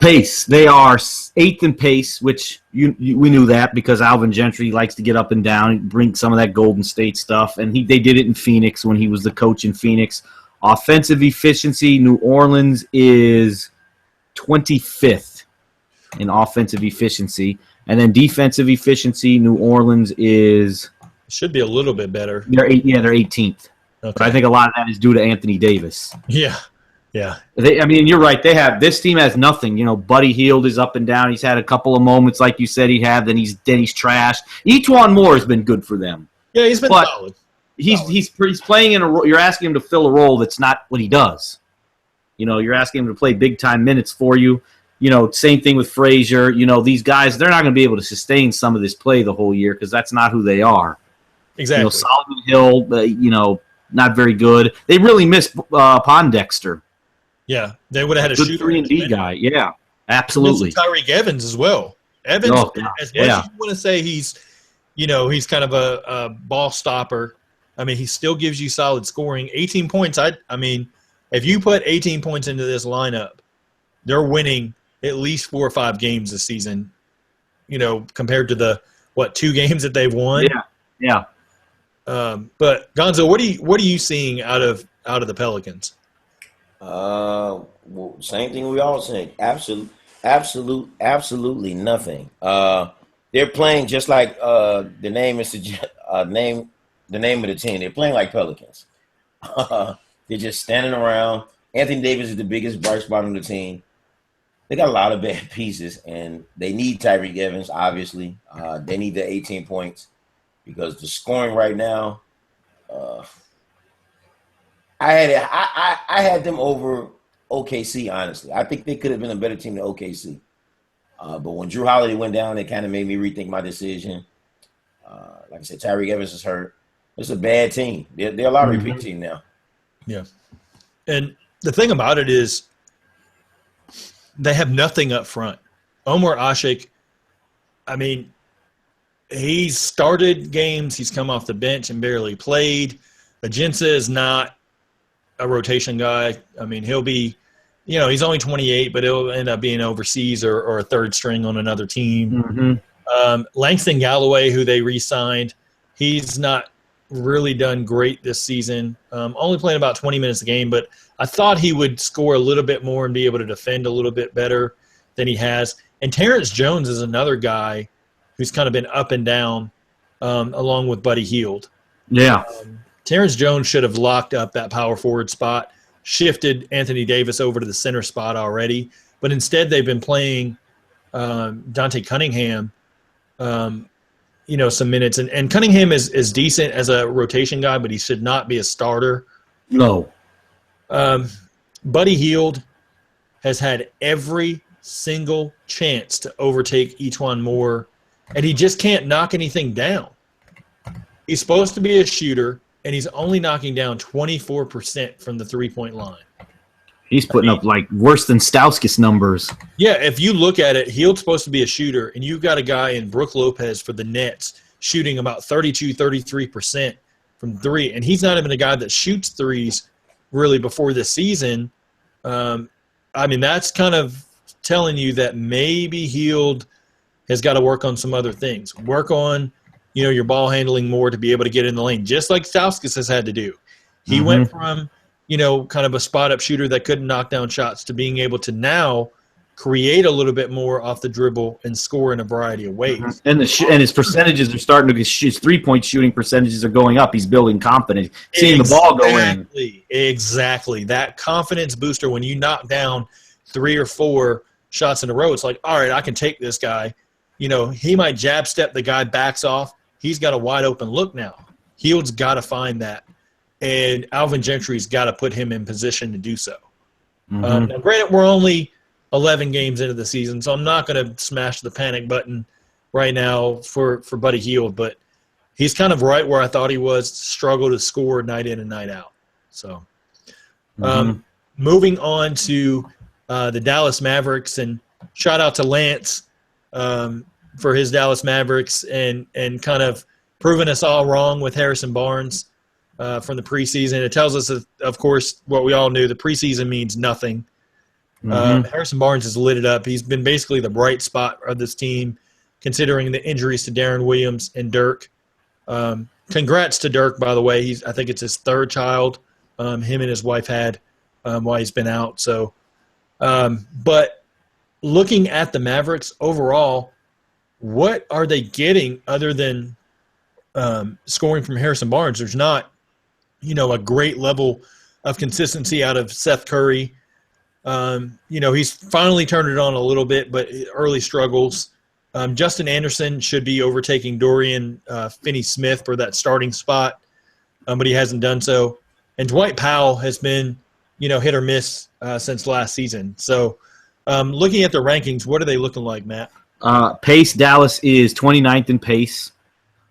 Pace. They are 8th in pace, which we knew that because Alvin Gentry likes to get up and down, bring some of that Golden State stuff, and they did it in Phoenix when he was the coach in Phoenix. Offensive efficiency, New Orleans is 25th in offensive efficiency, and then defensive efficiency, New Orleans is should be a little bit better. They're 18th. Okay. But I think a lot of that is due to Anthony Davis. Yeah. You're right. This team has nothing. Buddy Hield is up and down. He's had a couple of moments, like you said, he had. Then he's trashed. E'Twaun Moore has been good for them. Yeah, he's been solid. He's playing in a role. You're asking him to fill a role that's not what he does. You're asking him to play big time minutes for you. Same thing with Frazier. These guys, they're not going to be able to sustain some of this play the whole year because that's not who they are. Exactly. Solomon Hill, not very good. They really missed Pondexter. Yeah, they would have had a good shooter 3-and-D guy. Yeah, absolutely. Tyreek Evans as well. Evans, as much as you want to say he's kind of a ball stopper. I mean, he still gives you solid scoring. 18 points. I mean, if you put 18 points into this lineup, they're winning at least 4 or 5 games this season. Compared to the 2 games that they've won. Yeah. But Gonzo, what are you seeing out of the Pelicans? Same thing we all say. Absolutely nothing. They're playing just like the name of the team. They're playing like Pelicans. They're just standing around. Anthony Davis is the biggest bright spot on the team. They got a lot of bad pieces, and they need Tyreek Evans. Obviously, they need the 18 points because the scoring right now. I had them over OKC, honestly. I think they could have been a better team than OKC. But when Drew Holiday went down, it kind of made me rethink my decision. Like I said, Tyreek Evans is hurt. It's a bad team. They're a lottery pick team now. Yeah. And the thing about it is they have nothing up front. Omar Ashik, I mean, he's started games. He's come off the bench and barely played. Ajinça is not a rotation guy. I mean, he'll be, he's only 28, but he'll end up being overseas or a third string on another team. Mm-hmm. Langston Galloway, who they re-signed, he's not really done great this season. Only playing about 20 minutes a game, but I thought he would score a little bit more and be able to defend a little bit better than he has. And Terrence Jones is another guy who's kind of been up and down along with Buddy Hield. Yeah. Terrence Jones should have locked up that power forward spot, shifted Anthony Davis over to the center spot already, but instead they've been playing Dante Cunningham, some minutes. And Cunningham is decent as a rotation guy, but he should not be a starter. No. Buddy Hield has had every single chance to overtake Etuan Moore, and he just can't knock anything down. He's supposed to be a shooter, and he's only knocking down 24% from the three-point line. He's putting up like worse than Stauskas numbers. Yeah, if you look at it, Hield's supposed to be a shooter, and you've got a guy in Brook Lopez for the Nets shooting about 32, 33% from three, and he's not even a guy that shoots threes really before this season. I mean, that's kind of telling you that maybe Hield has got to work on some other things. Work on, your ball handling more to be able to get in the lane, just like Stauskas has had to do. He went from kind of a spot-up shooter that couldn't knock down shots to being able to now create a little bit more off the dribble and score in a variety of ways. And his percentages are starting to – his three-point shooting percentages are going up. He's building confidence, seeing the ball go in. Exactly. That confidence booster when you knock down 3 or 4 shots in a row, it's like, all right, I can take this guy. He might jab step, the guy backs off. He's got a wide-open look now. Hield's got to find that. And Alvin Gentry's got to put him in position to do so. Now, granted, we're only 11 games into the season, so I'm not going to smash the panic button right now for Buddy Hield, but he's kind of right where I thought he was, struggle to score night in and night out. So moving on to the Dallas Mavericks, and shout out to Lance for his Dallas Mavericks and kind of proving us all wrong with Harrison Barnes. From the preseason. It tells us, of course, what we all knew. The preseason means nothing. Harrison Barnes has lit it up. He's been basically the bright spot of this team, considering the injuries to Darren Williams and Dirk. Congrats to Dirk, by the way. I think it's his 3rd child him and his wife had while he's been out. So, but looking at the Mavericks overall, what are they getting other than scoring from Harrison Barnes? There's not a great level of consistency out of Seth Curry. He's finally turned it on a little bit, but early struggles. Justin Anderson should be overtaking Dorian Finney-Smith for that starting spot, but he hasn't done so. And Dwight Powell has been, hit or miss since last season. So looking at the rankings, what are they looking like, Matt? Pace, Dallas is 29th in pace.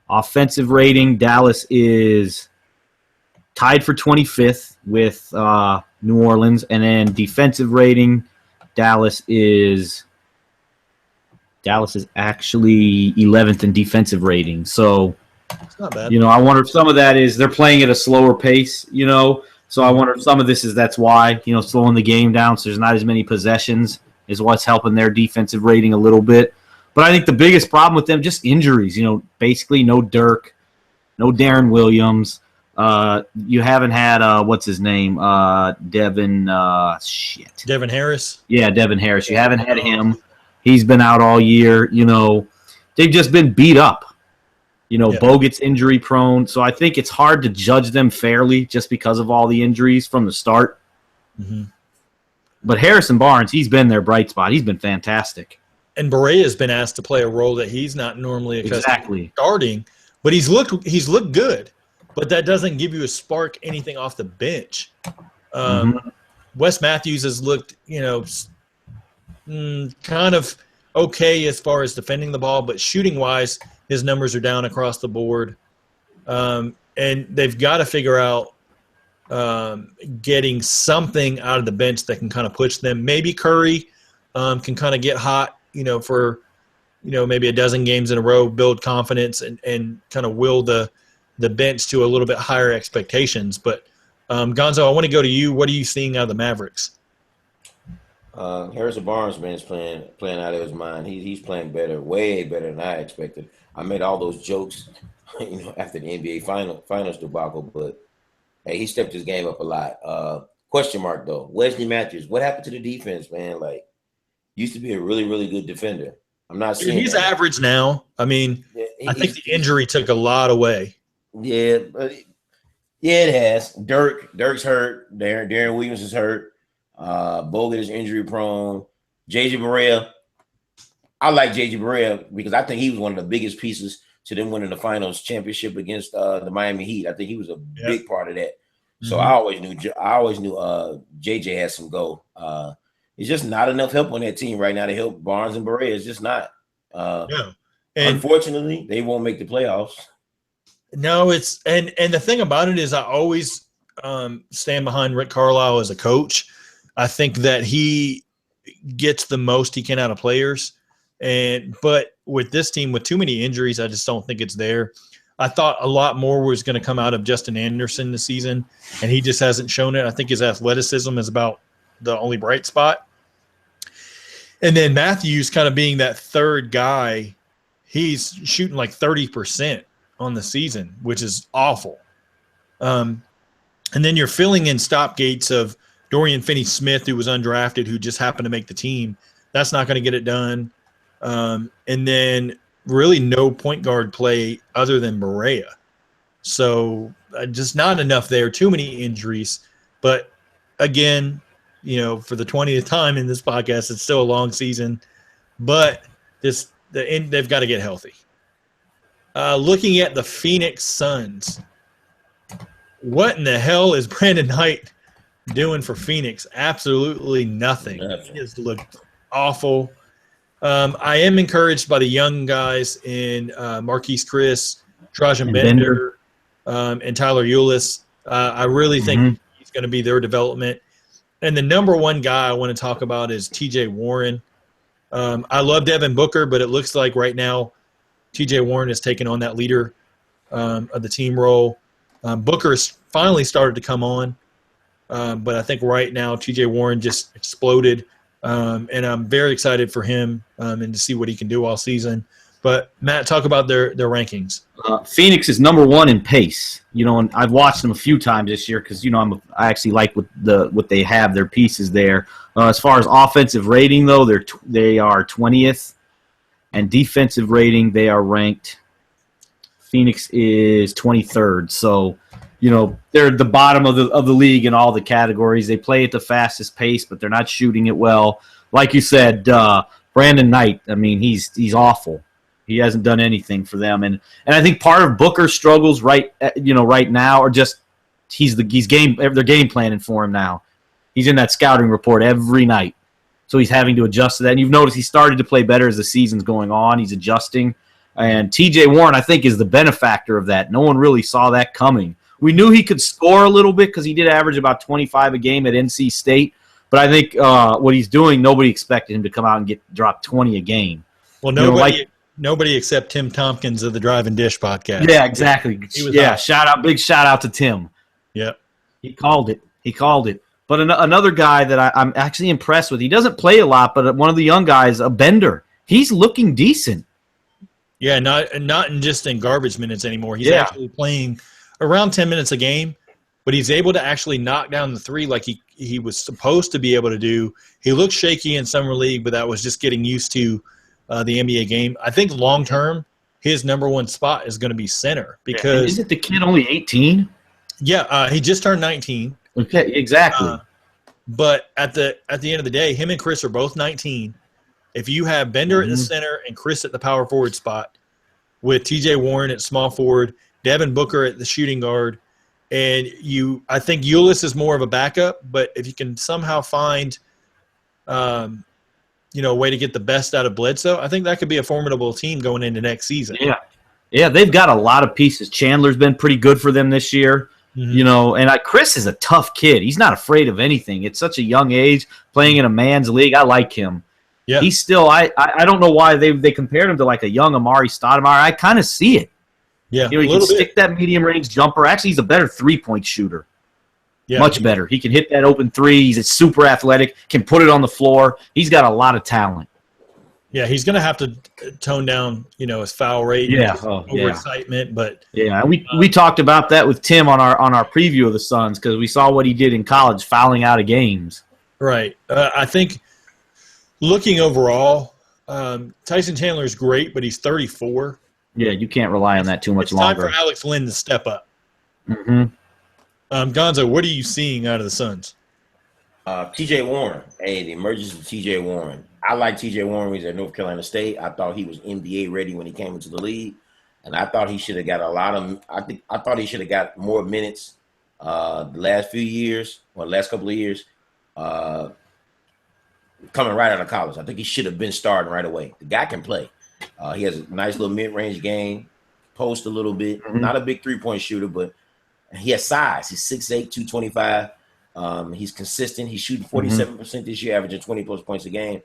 Offensive rating, Dallas is tied for 25th with New Orleans. And then defensive rating, Dallas is actually 11th in defensive rating. So, it's not bad. I wonder if some of that is they're playing at a slower pace, So I wonder if some of this is that's why, slowing the game down so there's not as many possessions is what's helping their defensive rating a little bit. But I think the biggest problem with them, just injuries. Basically no Dirk, no Darren Williams. You haven't had what's his name? Devin Harris. Yeah, Devin Harris. You haven't had him. He's been out all year. They've just been beat up. Bogut's injury prone. So I think it's hard to judge them fairly just because of all the injuries from the start. But Harrison Barnes, he's been their bright spot. He's been fantastic. And Berea's been asked to play a role that he's not normally accustomed to starting, but he's looked good. But that doesn't give you a spark anything off the bench. Wes Matthews has looked, kind of okay as far as defending the ball, but shooting-wise, his numbers are down across the board. And they've got to figure out getting something out of the bench that can kind of push them. Maybe Curry can kind of get hot, for, maybe a dozen games in a row, build confidence and kind of will the bench to a little bit higher expectations. But, Gonzo, I want to go to you. What are you seeing out of the Mavericks? Harrison Barnes, man, is playing out of his mind. He's playing better, way better than I expected. I made all those jokes, after the NBA finals debacle, but hey, he stepped his game up a lot. Question mark though, Wesley Matthews, what happened to the defense, man? Like, used to be a really, really good defender. I'm not saying he's average now. I mean, I think the injury took a lot away. Yeah, it has. Dirk's hurt. Darren Williams is hurt. Bogut is injury prone. JJ Barea. I like JJ Barea because I think he was one of the biggest pieces to them winning the finals championship against the Miami Heat. I think he was a big part of that. So I always knew JJ had some go. It's just not enough help on that team right now to help Barnes and Barea. It's just not. No. And unfortunately, they won't make the playoffs. No, it's and the thing about it is I always stand behind Rick Carlisle as a coach. I think that he gets the most he can out of players. But with this team with too many injuries, I just don't think it's there. I thought a lot more was going to come out of Justin Anderson this season, and he just hasn't shown it. I think his athleticism is about the only bright spot. And then Matthews kind of being that third guy, he's shooting like 30% on the season, which is awful. And then you're filling in stopgates of Dorian Finney-Smith, who was undrafted, who just happened to make the team. That's not going to get it done. And then really no point guard play other than Barea. So just not enough there. Too many injuries. But again, for the 20th time in this podcast, it's still a long season. But they've got to get healthy. Looking at the Phoenix Suns, what in the hell is Brandon Knight doing for Phoenix? Absolutely nothing. He has looked awful. I am encouraged by the young guys in Marquise Chris, Trajan Bender, and Tyler Ulis. I really think he's going to be their development. And the number one guy I want to talk about is TJ Warren. I love Devin Booker, but it looks like right now TJ Warren has taken on that leader of the team role. Booker has finally started to come on, but I think right now TJ Warren just exploded. And I'm very excited for him and to see what he can do all season. But, Matt, talk about their rankings. Phoenix is number one in pace. And I've watched them a few times this year because, I actually like what they have, their pieces there. As far as offensive rating, though, they are 20th. And defensive rating, they are ranked. Phoenix is 23rd. So, they're at the bottom of the league in all the categories. They play at the fastest pace, but they're not shooting it well. Like you said, Brandon Knight, he's awful. He hasn't done anything for them. And I think part of Booker's struggles right now are just they're game planning for him now. He's in that scouting report every night. So he's having to adjust to that. And you've noticed he started to play better as the season's going on. He's adjusting. And TJ Warren, I think, is the benefactor of that. No one really saw that coming. We knew he could score a little bit because he did average about 25 a game at NC State. But I think what he's doing, nobody expected him to come out and drop 20 a game. Well, nobody except Tim Tompkins of the Drive and Dish podcast. Yeah, exactly. Big shout out to Tim. Yeah, he called it. But another guy that I'm actually impressed with. He doesn't play a lot, but one of the young guys, a Bender, he's looking decent. Yeah, not just in garbage minutes anymore. He's actually playing around 10 minutes a game, but he's able to actually knock down the three like he was supposed to be able to do. He looked shaky in summer league, but that was just getting used to the NBA game. I think long-term, his number one spot is going to be center because – Isn't the kid only 18? Yeah, he just turned 19. Okay, exactly. But at the end of the day, him and Chris are both 19. If you have Bender at the center and Chris at the power forward spot with TJ Warren at small forward, Devin Booker at the shooting guard, and I think Ulis is more of a backup, but if you can somehow find a way to get the best out of Bledsoe, I think that could be a formidable team going into next season. Yeah, they've got a lot of pieces. Chandler's been pretty good for them this year. And Chris is a tough kid. He's not afraid of anything. At such a young age, playing in a man's league, I like him. Yeah. He's still I don't know why they compared him to like a young Amari Stoudemire. I kind of see it. Yeah, he can stick that medium range jumper. Actually, he's a better 3-point shooter. Yeah, much better. He can hit that open three. He's super athletic, can put it on the floor. He's got a lot of talent. Yeah, he's going to have to tone down, his foul rate, overexcitement. But we talked about that with Tim on our preview of the Suns because we saw what he did in college, fouling out of games. Right. I think looking overall, Tyson Chandler is great, but he's 34. Yeah, you can't rely on that too much longer. It's time for Alex Lynn to step up. Mm-hmm. Gonzo, what are you seeing out of the Suns? TJ Warren. Hey, the emergence of TJ Warren. I like TJ Warren when he was at North Carolina State. I thought he was NBA ready when he came into the league, and I thought he should have got I thought he should have got more minutes The last few years, or the last couple of years, coming right out of college. I think he should have been starting right away. The guy can play. He has a nice little mid-range game, post a little bit. Not a big three-point shooter, but he has size. He's 6'8", 225. He's consistent. He's shooting 47% this year, averaging 20-plus points a game.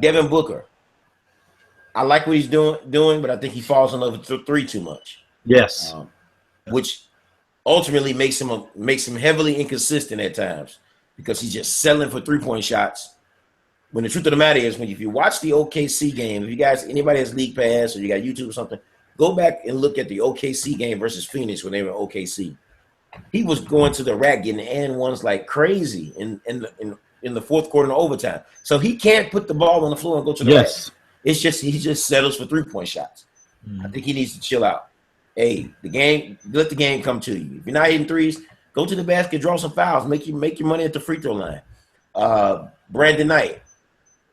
Devin Booker. I like what he's doing, but I think he falls in love with three too much. Yes. Which ultimately makes him heavily inconsistent at times because he's just settling for three-point shots. When the truth of the matter is, if you watch the OKC game, if you guys, anybody has League Pass or you got YouTube or something, go back and look at the OKC game versus Phoenix when they were in OKC. He was going to the rack getting and ones like crazy in the fourth quarter and overtime. So he can't put the ball on the floor and go to the rack. It's just he just settles for three-point shots. I think he needs to chill out. Hey, let the game come to you. If you're not hitting threes, go to the basket, draw some fouls, make your money at the free throw line. Brandon Knight,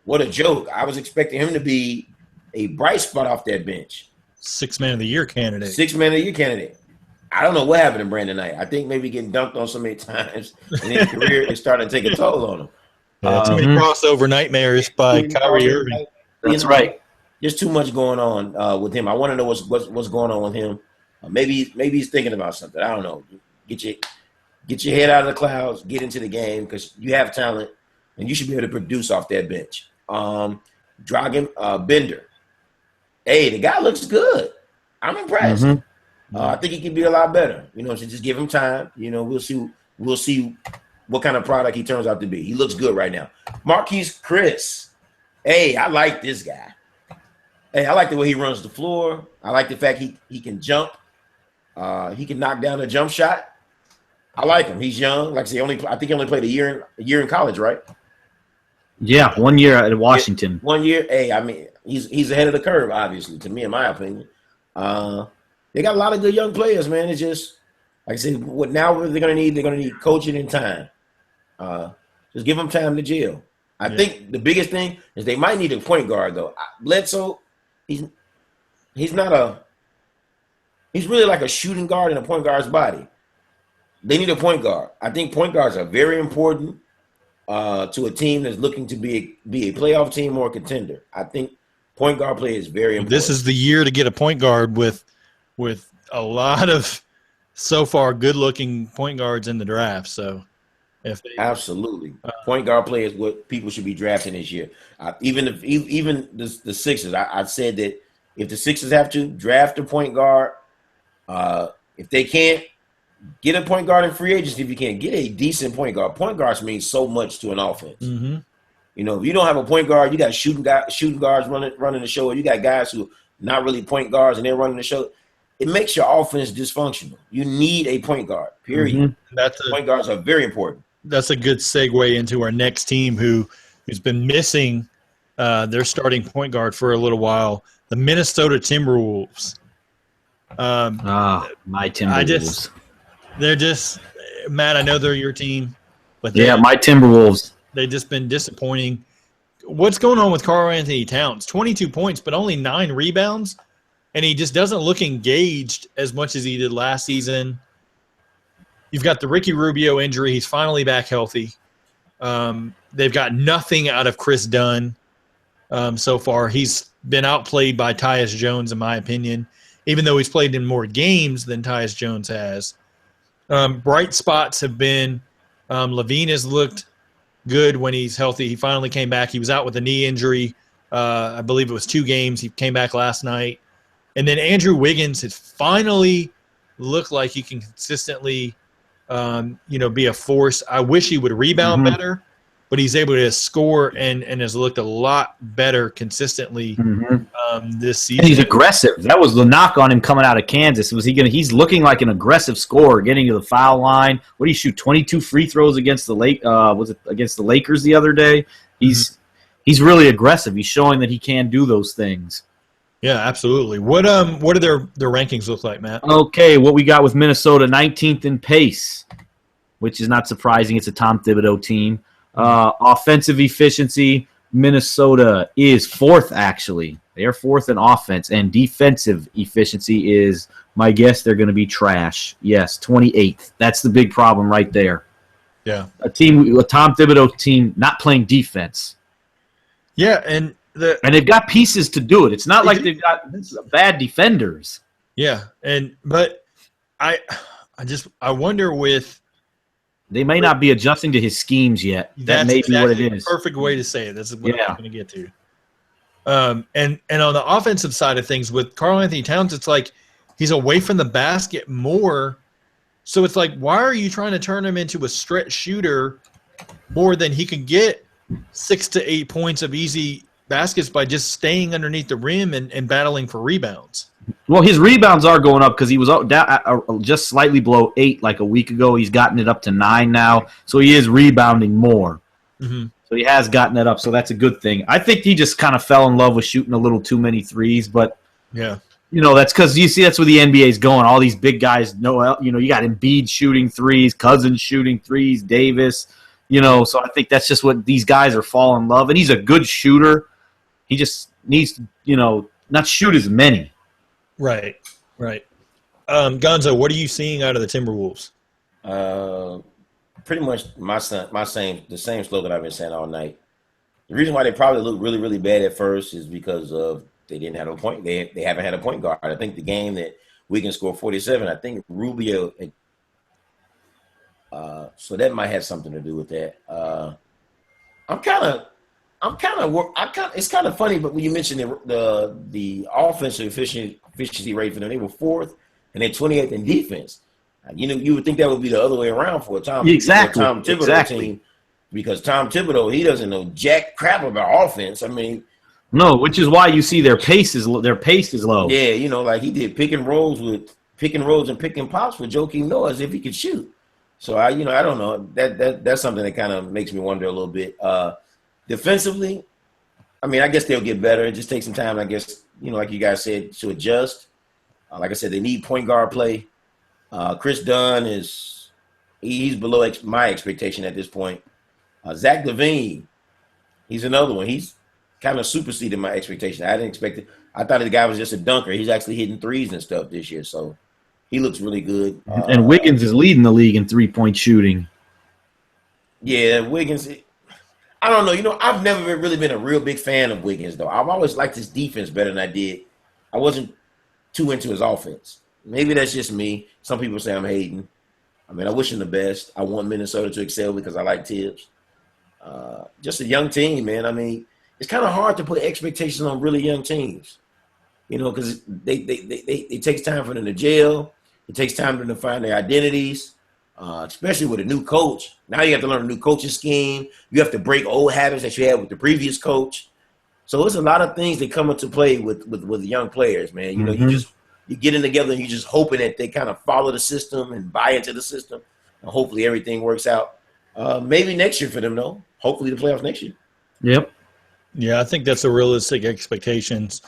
what a joke. I was expecting him to be a bright spot off that bench. Sixth man of the year candidate. I don't know what happened to Brandon Knight. I think maybe getting dunked on so many times in his career is starting to take a toll on him. Too many crossover nightmares by Kyrie Irving. That's right. There's too much going on with him. I want to know what's going on with him. Maybe he's thinking about something. I don't know. Get your head out of the clouds. Get into the game because you have talent and you should be able to produce off that bench. Dragan Bender. Hey, the guy looks good. I'm impressed. I think he can be a lot better. So just give him time. We'll see what kind of product he turns out to be. He looks good right now. Marquise Chris. Hey, I like this guy. Hey, I like the way he runs the floor. I like the fact he can jump. He can knock down a jump shot. I like him. He's young. Like I say, I think he only played a year in college, right? Yeah, 1 year at Washington. 1 year. Hey, I mean, he's ahead of the curve, obviously, to me, in my opinion. They got a lot of good young players, man. It's just, like I said, what they're gonna need coaching and time. Just give them time to gel. I think the biggest thing is they might need a point guard though. Bledsoe, he's really like a shooting guard in a point guard's body. They need a point guard. I think point guards are very important to a team that's looking to be a playoff team or a contender. I think point guard play is very important. This is the year to get a point guard with a lot of so far good-looking point guards in the draft. So, absolutely, point guard play is what people should be drafting this year. Even the Sixers, I said that if the Sixers have to draft a point guard, if they can't get a point guard in free agency, if you can't get a decent point guard, point guards mean so much to an offense. If you don't have a point guard, you got shooting guards running the show, or you got guys who are not really point guards and they're running the show. It makes your offense dysfunctional. You need a point guard, period. Point guards are very important. That's a good segue into our next team who's been missing their starting point guard for a little while, the Minnesota Timberwolves. My Timberwolves. They're just – Matt, I know they're your team. But my Timberwolves. They've just been disappointing. What's going on with Karl Anthony Towns? 22 points, but only 9 rebounds. And he just doesn't look engaged as much as he did last season. You've got the Ricky Rubio injury. He's finally back healthy. They've got nothing out of Chris Dunn so far. He's been outplayed by Tyus Jones, in my opinion, even though he's played in more games than Tyus Jones has. Bright spots have been Levine has looked good when he's healthy. He finally came back. He was out with a knee injury. I believe it was 2 games. He came back last night. And then Andrew Wiggins has finally looked like he can consistently, be a force. I wish he would rebound better, but he's able to score and has looked a lot better consistently this season. And he's aggressive. That was the knock on him coming out of Kansas. He's looking like an aggressive scorer, getting to the foul line. What did he shoot? 22 free throws against the against the Lakers the other day? He's really aggressive. He's showing that he can do those things. Yeah, absolutely. What do their rankings look like, Matt? Okay, what we got with Minnesota, 19th in pace, which is not surprising. It's a Tom Thibodeau team. Offensive efficiency, Minnesota is 4th, actually. They are fourth in offense, and defensive efficiency is, my guess, they're going to be trash. Yes, 28th. That's the big problem right there. Yeah. A Tom Thibodeau team not playing defense. Yeah, and they've got pieces to do it. It's not like they've got bad defenders. Yeah, but I wonder with they may not be adjusting to his schemes yet. That may be what it is. Perfect way to say it. This is what I'm going to get to. And on the offensive side of things with Karl Anthony Towns, it's like he's away from the basket more. So it's like, why are you trying to turn him into a stretch shooter more than he could get 6 to 8 points of easy baskets by just staying underneath the rim and battling for rebounds? Well, his rebounds are going up because he was just slightly below 8 like a week ago. He's gotten it up to 9 now, so he is rebounding more. Mm-hmm. So he has gotten it up, so that's a good thing. I think he just kind of fell in love with shooting a little too many threes, but yeah, that's because you see that's where the NBA is going. All these big guys know. You got Embiid shooting threes, Cousins shooting threes, Davis. So I think that's just what these guys are falling in love. And he's a good shooter. He just needs to, not shoot as many. Right. Gonzo, what are you seeing out of the Timberwolves? Pretty much the same slogan I've been saying all night. The reason why they probably look really, really bad at first is because of they didn't have a point. They haven't had a point guard. I think the game that Wiggins scored 47, I think Rubio. So that might have something to do with that. It's kind of funny, but when you mentioned the offensive efficiency rate for them, they were 4th and they're 28th in defense. You would think that would be the other way around for a Tom Thibodeau team, because Tom Thibodeau, he doesn't know jack crap about offense. I mean, no, which is why you see their pace is low. Yeah, like he did pick and rolls and pick and pops with Joakim Noah as if he could shoot. So I don't know. That's something that kind of makes me wonder a little bit. Defensively, I mean, I guess they'll get better. It just takes some time, I guess, like you guys said, to adjust. Like I said, they need point guard play. Chris Dunn he's below my expectation at this point. Zach LaVine, he's another one. He's kind of superseded my expectation. I didn't expect it. I thought the guy was just a dunker. He's actually hitting threes and stuff this year, so he looks really good. And Wiggins is leading the league in three-point shooting. Yeah, Wiggins. I don't know. I've never really been a real big fan of Wiggins, though. I've always liked his defense better than I did. I wasn't too into his offense. Maybe that's just me. Some people say I'm hating. I mean, I wish him the best. I want Minnesota to excel because I like Tibbs. Just a young team, man. I mean, it's kind of hard to put expectations on really young teams, because it takes time for them to gel. It takes time for them to find their identities, especially with a new coach. Now you have to learn a new coaching scheme. You have to break old habits that you had with the previous coach. So there's a lot of things that come into play with young players, man. You're getting together and you're just hoping that they kind of follow the system and buy into the system. And hopefully everything works out. Maybe next year for them, though. Hopefully the playoffs next year. Yep. Yeah, I think that's a realistic expectations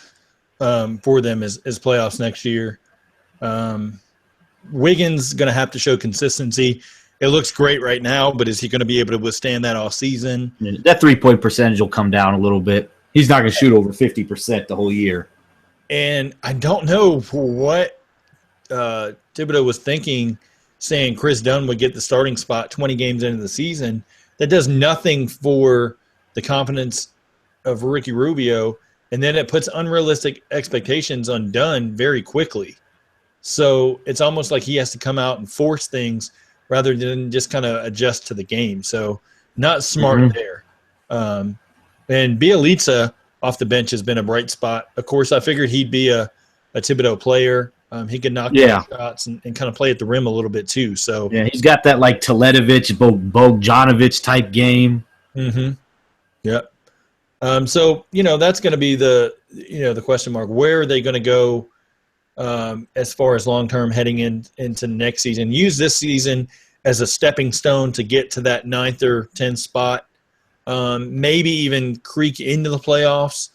for them is playoffs next year. Wiggins going to have to show consistency. It looks great right now, but is he going to be able to withstand that all season? That 3-point percentage will come down a little bit. He's not going to shoot over 50% the whole year. And I don't know what Thibodeau was thinking, saying Chris Dunn would get the starting spot 20 games into the season. That does nothing for the confidence of Ricky Rubio, and then it puts unrealistic expectations on Dunn very quickly. So it's almost like he has to come out and force things rather than just kind of adjust to the game. So not smart there. And Bjelica off the bench has been a bright spot. Of course, I figured he'd be a Thibodeau player. He could knock down shots and kind of play at the rim a little bit too. So yeah, he's got that like Teletovic, Bogdanovic type game. Mm-hmm. Yep. So that's going to be the question mark. Where are they going to go as far as long term heading into next season? Use this season as a stepping stone to get to that 9th or 10th spot. Maybe even creak into the playoffs,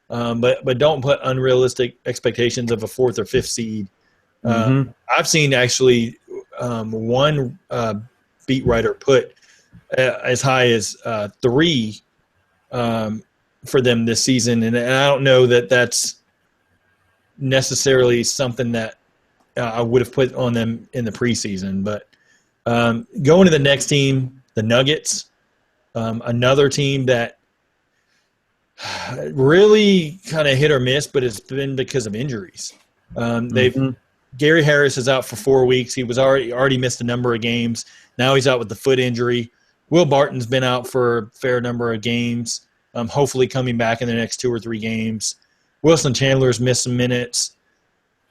but don't put unrealistic expectations of a 4th or 5th seed. I've seen actually one beat writer put as high as 3 for them this season, and I don't know that that's necessarily something that I would have put on them in the preseason. But going to the next team, the Nuggets, another team that really kind of hit or miss, but it's been because of injuries. Gary Harris is out for 4 weeks. He was already missed a number of games. Now he's out with the foot injury. Will Barton's been out for a fair number of games, hopefully coming back in the next 2 or 3 games. Wilson Chandler's missed some minutes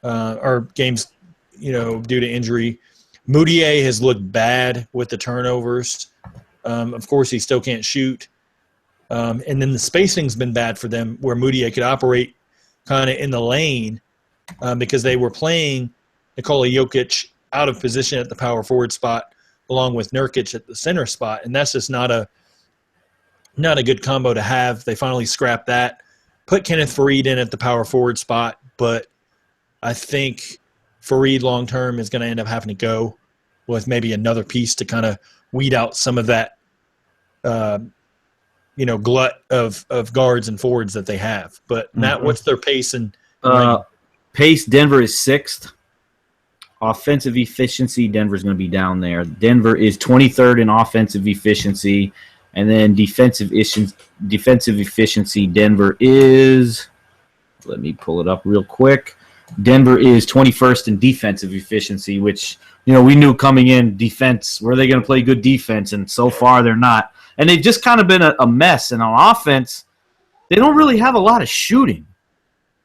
or games, due to injury. Moutier has looked bad with the turnovers. Of course, he still can't shoot. And then the spacing's been bad for them, where Moutier could operate kind of in the lane because they were playing Nikola Jokic out of position at the power forward spot along with Nurkic at the center spot, and that's just not a good combo to have. They finally scrapped that, put Kenneth Faried in at the power forward spot, but I think Faried long-term is going to end up having to go with maybe another piece to kind of weed out some of that glut of guards and forwards that they have. But Matt, what's their pace and pace? Denver is 6th. Offensive efficiency, Denver's going to be down there. Denver is 23rd in offensive efficiency, and then defensive efficiency, Denver is. Let me pull it up real quick. Denver is 21st in defensive efficiency, which we knew coming in defense. Were they going to play good defense? And so far they're not. And they've just kind of been a mess. And on offense, they don't really have a lot of shooting.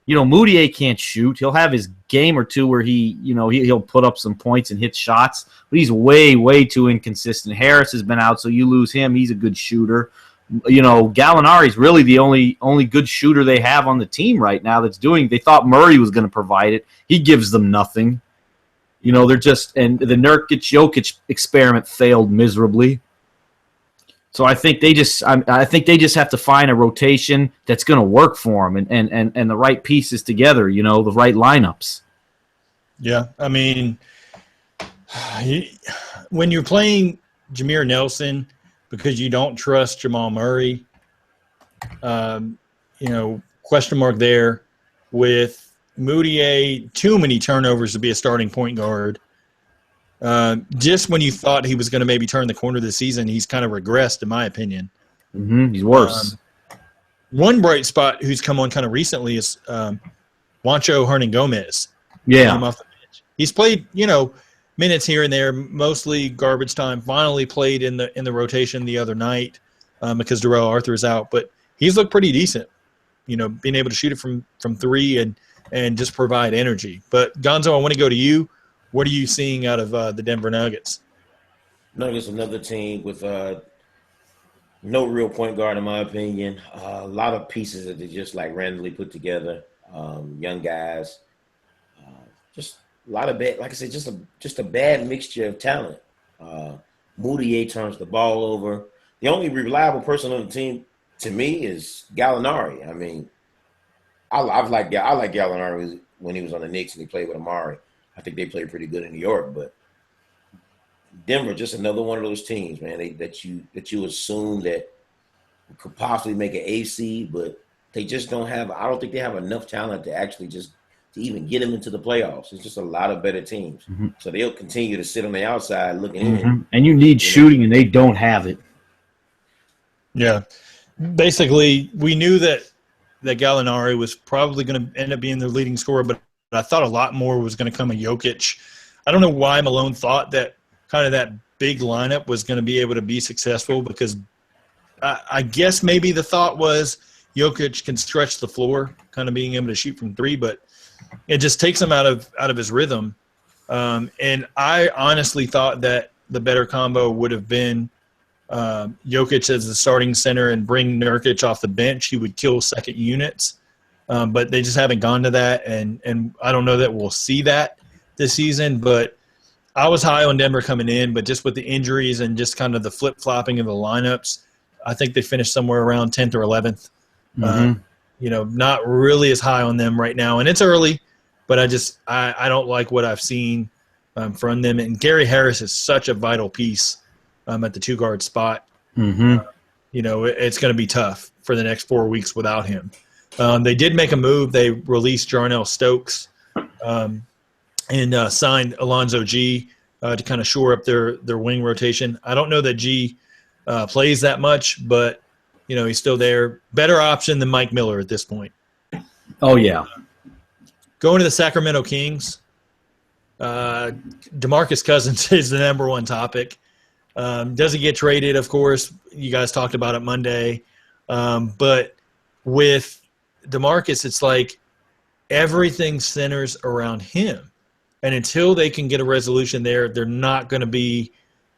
Moutier can't shoot. He'll have his game or two where he'll put up some points and hit shots, but he's way, way too inconsistent. Harris has been out, so you lose him. He's a good shooter. Gallinari's really the only good shooter they have on the team right now that's doing. They thought Murray was going to provide it. He gives them nothing. They're just – and the Nurkic-Jokic experiment failed miserably. So I think they just have to find a rotation that's going to work for them and the right pieces together, the right lineups. Yeah, I mean, when you're playing Jameer Nelson because you don't trust Jamal Murray, question mark there. With Moutier, too many turnovers to be a starting point guard. Just when you thought he was going to maybe turn the corner this season, he's kind of regressed, in my opinion. He's worse. One bright spot who's come on kind of recently is Juancho Hernan-Gomez. Yeah. Off the bench. He's played, minutes here and there, mostly garbage time. Finally played in the rotation the other night because Darrell Arthur is out. But he's looked pretty decent, being able to shoot it from 3 and just provide energy. But, Gonzo, I want to go to you. What are you seeing out of the Denver Nuggets? Nuggets, another team with no real point guard, in my opinion. A lot of pieces that they just randomly put together. Young guys, just a lot of bad. Like I said, just a bad mixture of talent. Moutier turns the ball over. The only reliable person on the team to me is Gallinari. I mean, I like Gallinari when he was on the Knicks and he played with Amari. I think they played pretty good in New York, but Denver just another one of those teams, man. That you assume that could possibly make an AC, but they just don't have. I don't think they have enough talent to actually to even get them into the playoffs. It's just a lot of better teams, so they'll continue to sit on the outside looking in. And you need shooting, and they don't have it. Yeah, basically, we knew that Gallinari was probably going to end up being their leading scorer, but I thought a lot more was going to come of Jokic. I don't know why Malone thought that kind of that big lineup was going to be able to be successful because I guess maybe the thought was Jokic can stretch the floor, kind of being able to shoot from 3, but it just takes him out of his rhythm. And I honestly thought that the better combo would have been Jokic as the starting center and bring Nurkic off the bench. He would kill second units. But they just haven't gone to that, and I don't know that we'll see that this season. But I was high on Denver coming in, but just with the injuries and just kind of the flip-flopping of the lineups, I think they finished somewhere around 10th or 11th. Not really as high on them right now. And it's early, but I don't like what I've seen from them. And Gary Harris is such a vital piece at the 2-guard spot. It's going to be tough for the next 4 weeks without him. They did make a move. They released Jarnell Stokes and signed Alonzo G to kind of shore up their wing rotation. I don't know that G plays that much, but he's still there. Better option than Mike Miller at this point. Oh yeah. Going to the Sacramento Kings. DeMarcus Cousins is the number one topic. Does he get traded? Of course, you guys talked about it Monday. But with DeMarcus, it's like everything centers around him. And until they can get a resolution there, they're not going to be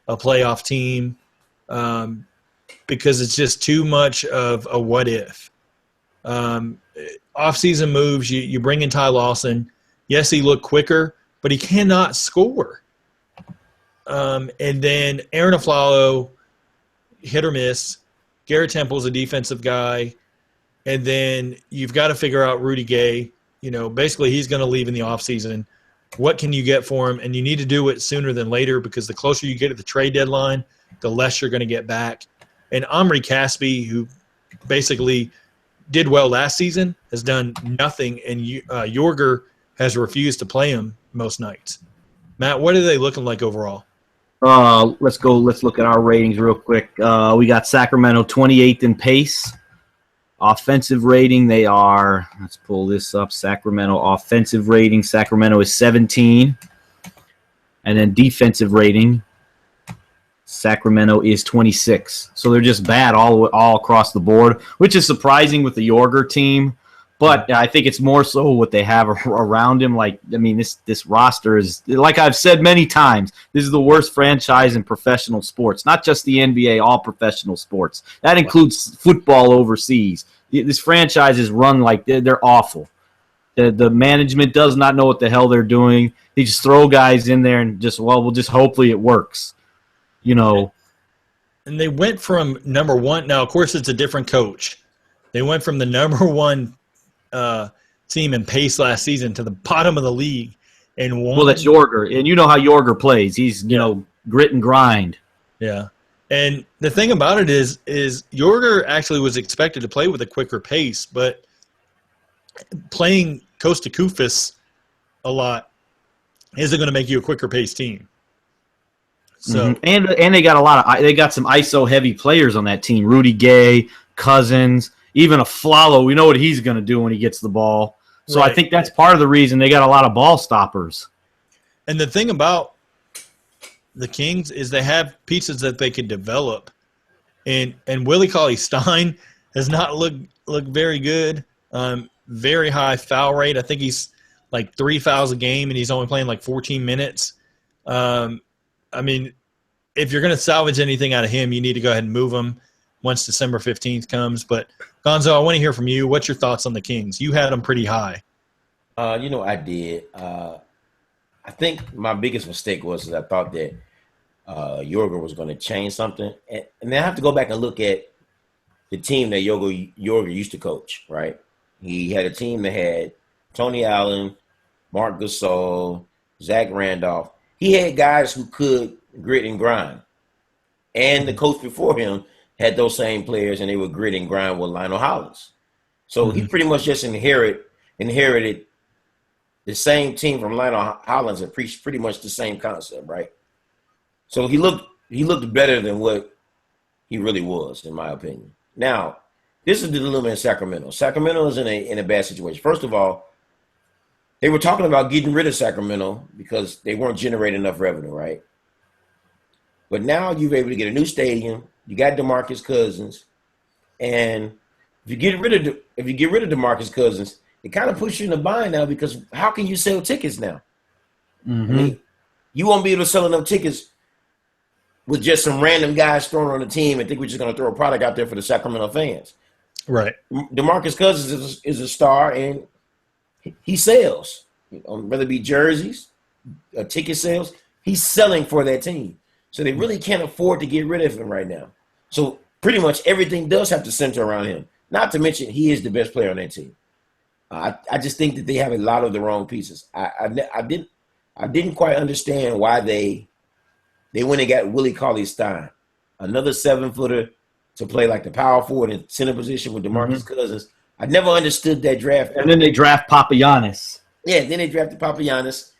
a playoff team because it's just too much of a what if. Off-season moves, you bring in Ty Lawson. Yes, he looked quicker, but he cannot score. And then Aaron Aflalo, hit or miss. Garrett Temple's a defensive guy. And then you've got to figure out Rudy Gay. Basically he's going to leave in the offseason. What can you get for him? And you need to do it sooner than later because the closer you get to the trade deadline, the less you're going to get back. And Omri Caspi, who basically did well last season, has done nothing. And Yorger has refused to play him most nights. Matt, what are they looking like overall? Let's look at our ratings real quick. We got Sacramento 28th in pace. Offensive rating, they are, let's pull this up, Sacramento offensive rating, Sacramento is 17. And then defensive rating, Sacramento is 26. So they're just bad all across the board, which is surprising with the Yorger team. But I think it's more so what they have around him. This roster is, like I've said many times, this is the worst franchise in professional sports. Not just the NBA, all professional sports. That includes football overseas. This franchise is run like they're awful. The management does not know what the hell they're doing. They just throw guys in there and we'll just hopefully it works. And they went from number one. Now, of course, it's a different coach. They went from the number one team in pace last season to the bottom of the league and won. Well, that's Yorger, and you know how Yorger plays. He's grit and grind. Yeah, and the thing about it is Yorger actually was expected to play with a quicker pace, but playing Costa Koufis a lot isn't going to make you a quicker pace team. So and they got some ISO heavy players on that team. Rudy Gay, Cousins. Even Aflalo, we know what he's going to do when he gets the ball. So right. I think that's part of the reason they got a lot of ball stoppers. And the thing about the Kings is they have pieces that they can develop. And Willie Cauley-Stein has not looked very good. Very high foul rate. I think he's like 3 fouls a game, and he's only playing like 14 minutes. If you're going to salvage anything out of him, you need to go ahead and move him once December 15th comes. But, Gonzo, I want to hear from you. What's your thoughts on the Kings? You had them pretty high. I did. I think my biggest mistake was that I thought that Yorger was going to change something. And then I have to go back and look at the team that Yorger used to coach, right? He had a team that had Tony Allen, Mark Gasol, Zach Randolph. He had guys who could grit and grind. And the coach before him had those same players, and they would grit and grind with Lionel Hollins. So he pretty much just inherited the same team from Lionel Hollins and preached pretty much the same concept, right? So he looked better than what he really was, in my opinion. Now, this is the dilemma in Sacramento. Sacramento is in a bad situation. First of all, they were talking about getting rid of Sacramento because they weren't generating enough revenue, right? But now you're able to get a new stadium. You got DeMarcus Cousins, and if you get rid of DeMarcus Cousins, it kind of puts you in a bind now because how can you sell tickets now? You won't be able to sell enough tickets with just some random guys thrown on the team and think we're just going to throw a product out there for the Sacramento fans. Right. DeMarcus Cousins is a star, and he sells. Whether it be jerseys, ticket sales, he's selling for that team. So they really can't afford to get rid of him right now. So pretty much everything does have to center around him. Not to mention he is the best player on that team. I just think that they have a lot of the wrong pieces. I didn't quite understand why they went and got Willie Cauley-Stein, another 7-footer to play like the power forward and center position with DeMarcus Cousins. I never understood that draft. And then they draft Papagiannis. Yeah, then they drafted Papagiannis.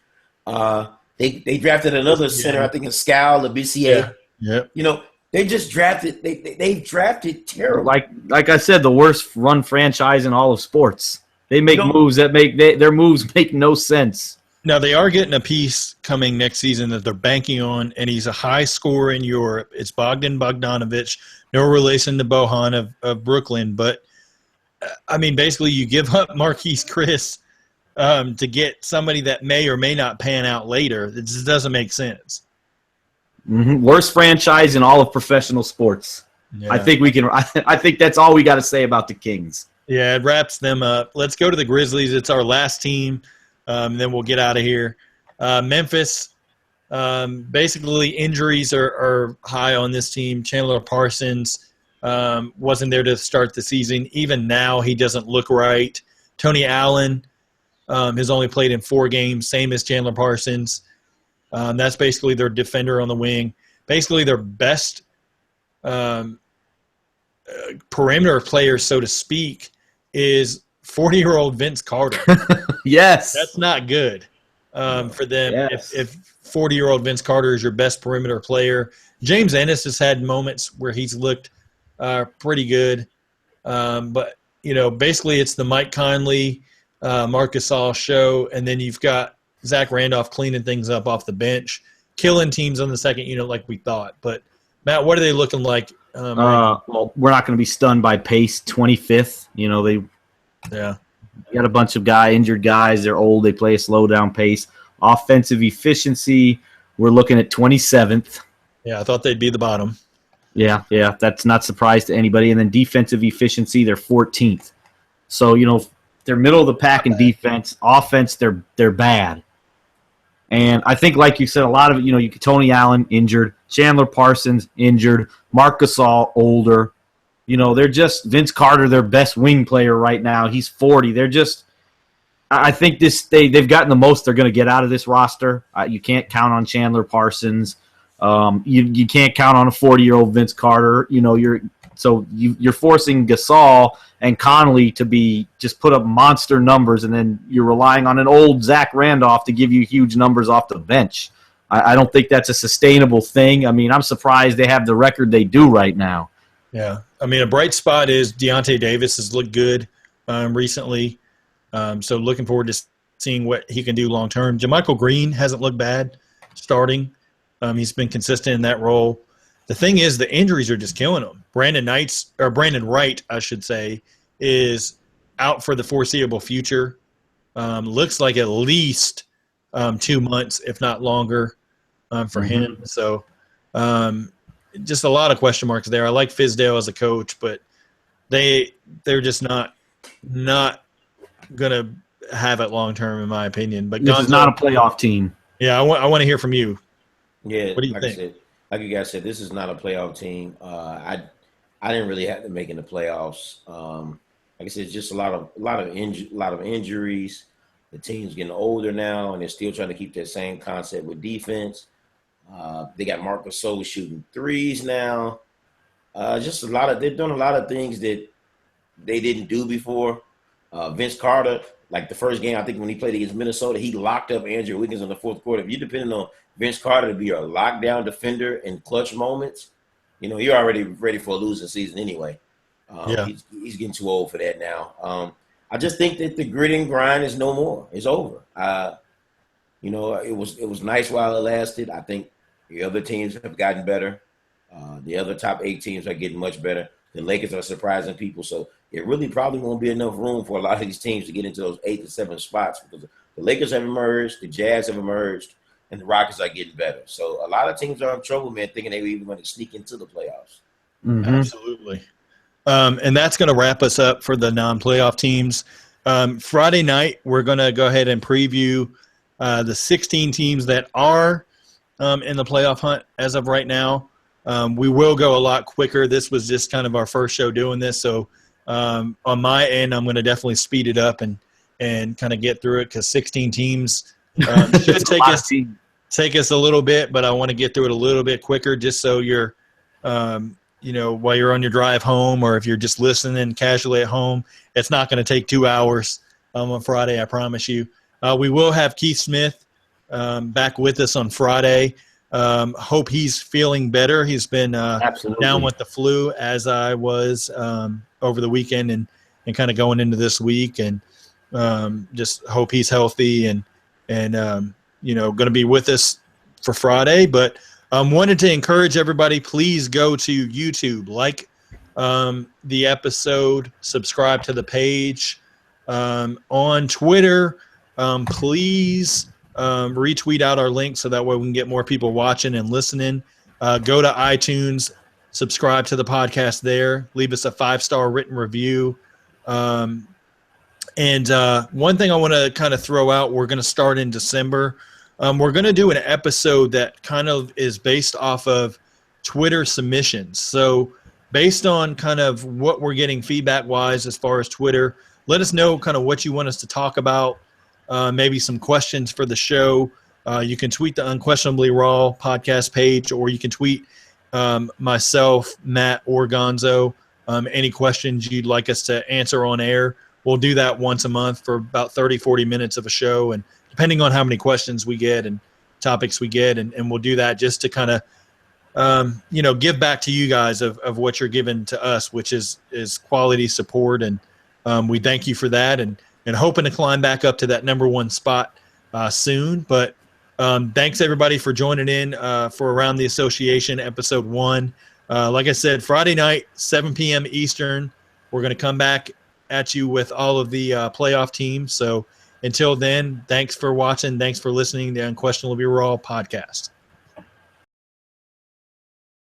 They drafted another center, I think, in Scal, the BCA. Yeah. You know, they just drafted. They drafted terrible. Like I said, the worst run franchise in all of sports. They make moves that their moves make no sense. Now, they are getting a piece coming next season that they're banking on, and he's a high scorer in Europe. It's Bogdan Bogdanovic, no relation to Bohan of Brooklyn. But, I mean, basically you give up Marquise Chris to get somebody that may or may not pan out later. It just doesn't make sense. Worst franchise in all of professional sports. Yeah. I think that's all we got to say about the Kings. Yeah, it wraps them up. Let's go to the Grizzlies. It's our last team. Then we'll get out of here. Memphis, basically injuries are high on this team. Chandler Parsons wasn't there to start the season. Even now, he doesn't look right. Tony Allen has only played in 4 games, same as Chandler Parsons. That's basically their defender on the wing. Basically their best perimeter player, so to speak, is 40-year-old Vince Carter. Yes. That's not good for them. Yes. If 40-year-old Vince Carter is your best perimeter player. James Ennis has had moments where he's looked pretty good. But, you know, basically it's the Mike Conley, Marc Gasol show, and then you've got Zach Randolph cleaning things up off the bench, killing teams on the second unit like we thought. But, Matt, what are they looking like? Well, we're not going to be stunned by pace, 25th. You know, they got a bunch of injured guys. They're old. They play a slow down pace. Offensive efficiency, we're looking at 27th. Yeah, I thought they'd be the bottom. Yeah, that's not surprise to anybody. And then defensive efficiency, they're 14th. So, you know, they're middle of the pack in defense. Offense, they're bad. And I think, like you said, a lot of it, you know, Tony Allen injured, Chandler Parsons injured, Marc Gasol older. You know, they're just Vince Carter, their best wing player right now. He's 40. They're just – I think they've gotten the most they're going to get out of this roster. You can't count on Chandler Parsons. You can't count on a 40-year-old Vince Carter. You know, you're forcing Gasol and Conley to just put up monster numbers, and then you're relying on an old Zach Randolph to give you huge numbers off the bench. I don't think that's a sustainable thing. I mean, I'm surprised they have the record they do right now. Yeah. I mean, a bright spot is Deontay Davis has looked good recently. So looking forward to seeing what he can do long term. JaMychal Green hasn't looked bad starting. He's been consistent in that role. The thing is, the injuries are just killing him. Brandon Wright, I should say, is out for the foreseeable future. Looks like at least 2 months, if not longer, for him. So just a lot of question marks there. I like Fizdale as a coach, but they're just not going to have it long term, in my opinion. But this is not a playoff team. Yeah, I want to hear from you. Yeah, what do you think? Like you guys said, this is not a playoff team. I didn't really have to make in the playoffs. Like I said, it's just a lot of injuries. The team's getting older now, and they're still trying to keep that same concept with defense. They got Marc Gasol shooting threes now. Just they're doing a lot of things that they didn't do before. Vince Carter, like the first game, I think when he played against Minnesota, he locked up Andrew Wiggins in the fourth quarter. If you're depending on Vince Carter to be a lockdown defender in clutch moments, you know, you're already ready for a losing season anyway. He's getting too old for that now. I just think that the grit and grind is no more. It's over. You know, it was nice while it lasted. I think the other teams have gotten better. The other top 8 teams are getting much better. The Lakers are surprising people. So it really probably won't be enough room for a lot of these teams to get into those 8 to 7 spots, because the Lakers have emerged, the Jazz have emerged, and the Rockets are getting better. So a lot of teams are in trouble, man, thinking they were even going to sneak into the playoffs. Absolutely. And that's going to wrap us up for the non-playoff teams. Friday night, we're going to go ahead and preview the 16 teams that are in the playoff hunt as of right now. We will go a lot quicker. This was just kind of our first show doing this. So on my end, I'm going to definitely speed it up and kind of get through it, because 16 teams should take us a little bit, but I want to get through it a little bit quicker, just so you're while you're on your drive home, or if you're just listening casually at home, it's not going to take 2 hours on Friday, I promise you. We will have Keith Smith back with us on Friday. Hope he's feeling better. He's been down with the flu, as I was over the weekend and kind of going into this week, and just hope he's healthy and going to be with us for Friday. But wanted to encourage everybody, please go to YouTube, like the episode, subscribe to the page. On Twitter, please retweet out our link so that way we can get more people watching and listening. Go to iTunes, subscribe to the podcast there, leave us a 5-star written review. And one thing I want to kind of throw out, we're going to start in December. We're going to do an episode that kind of is based off of Twitter submissions. So based on kind of what we're getting feedback-wise as far as Twitter, let us know kind of what you want us to talk about, maybe some questions for the show. You can tweet the Unquestionably Raw podcast page, or you can tweet myself, Matt, or Gonzo, any questions you'd like us to answer on air. We'll do that once a month for about 30, 40 minutes of a show, and depending on how many questions we get and topics we get, and we'll do that just to kind of, give back to you guys of what you're giving to us, which is quality support, and we thank you for that, and hoping to climb back up to that number 1 spot soon. But thanks everybody for joining in for Around the Association episode 1. Like I said, Friday night, 7 p.m. Eastern, we're going to come back at you with all of the playoff teams. So until then, thanks for watching. Thanks for listening to the Unquestionably Raw podcast.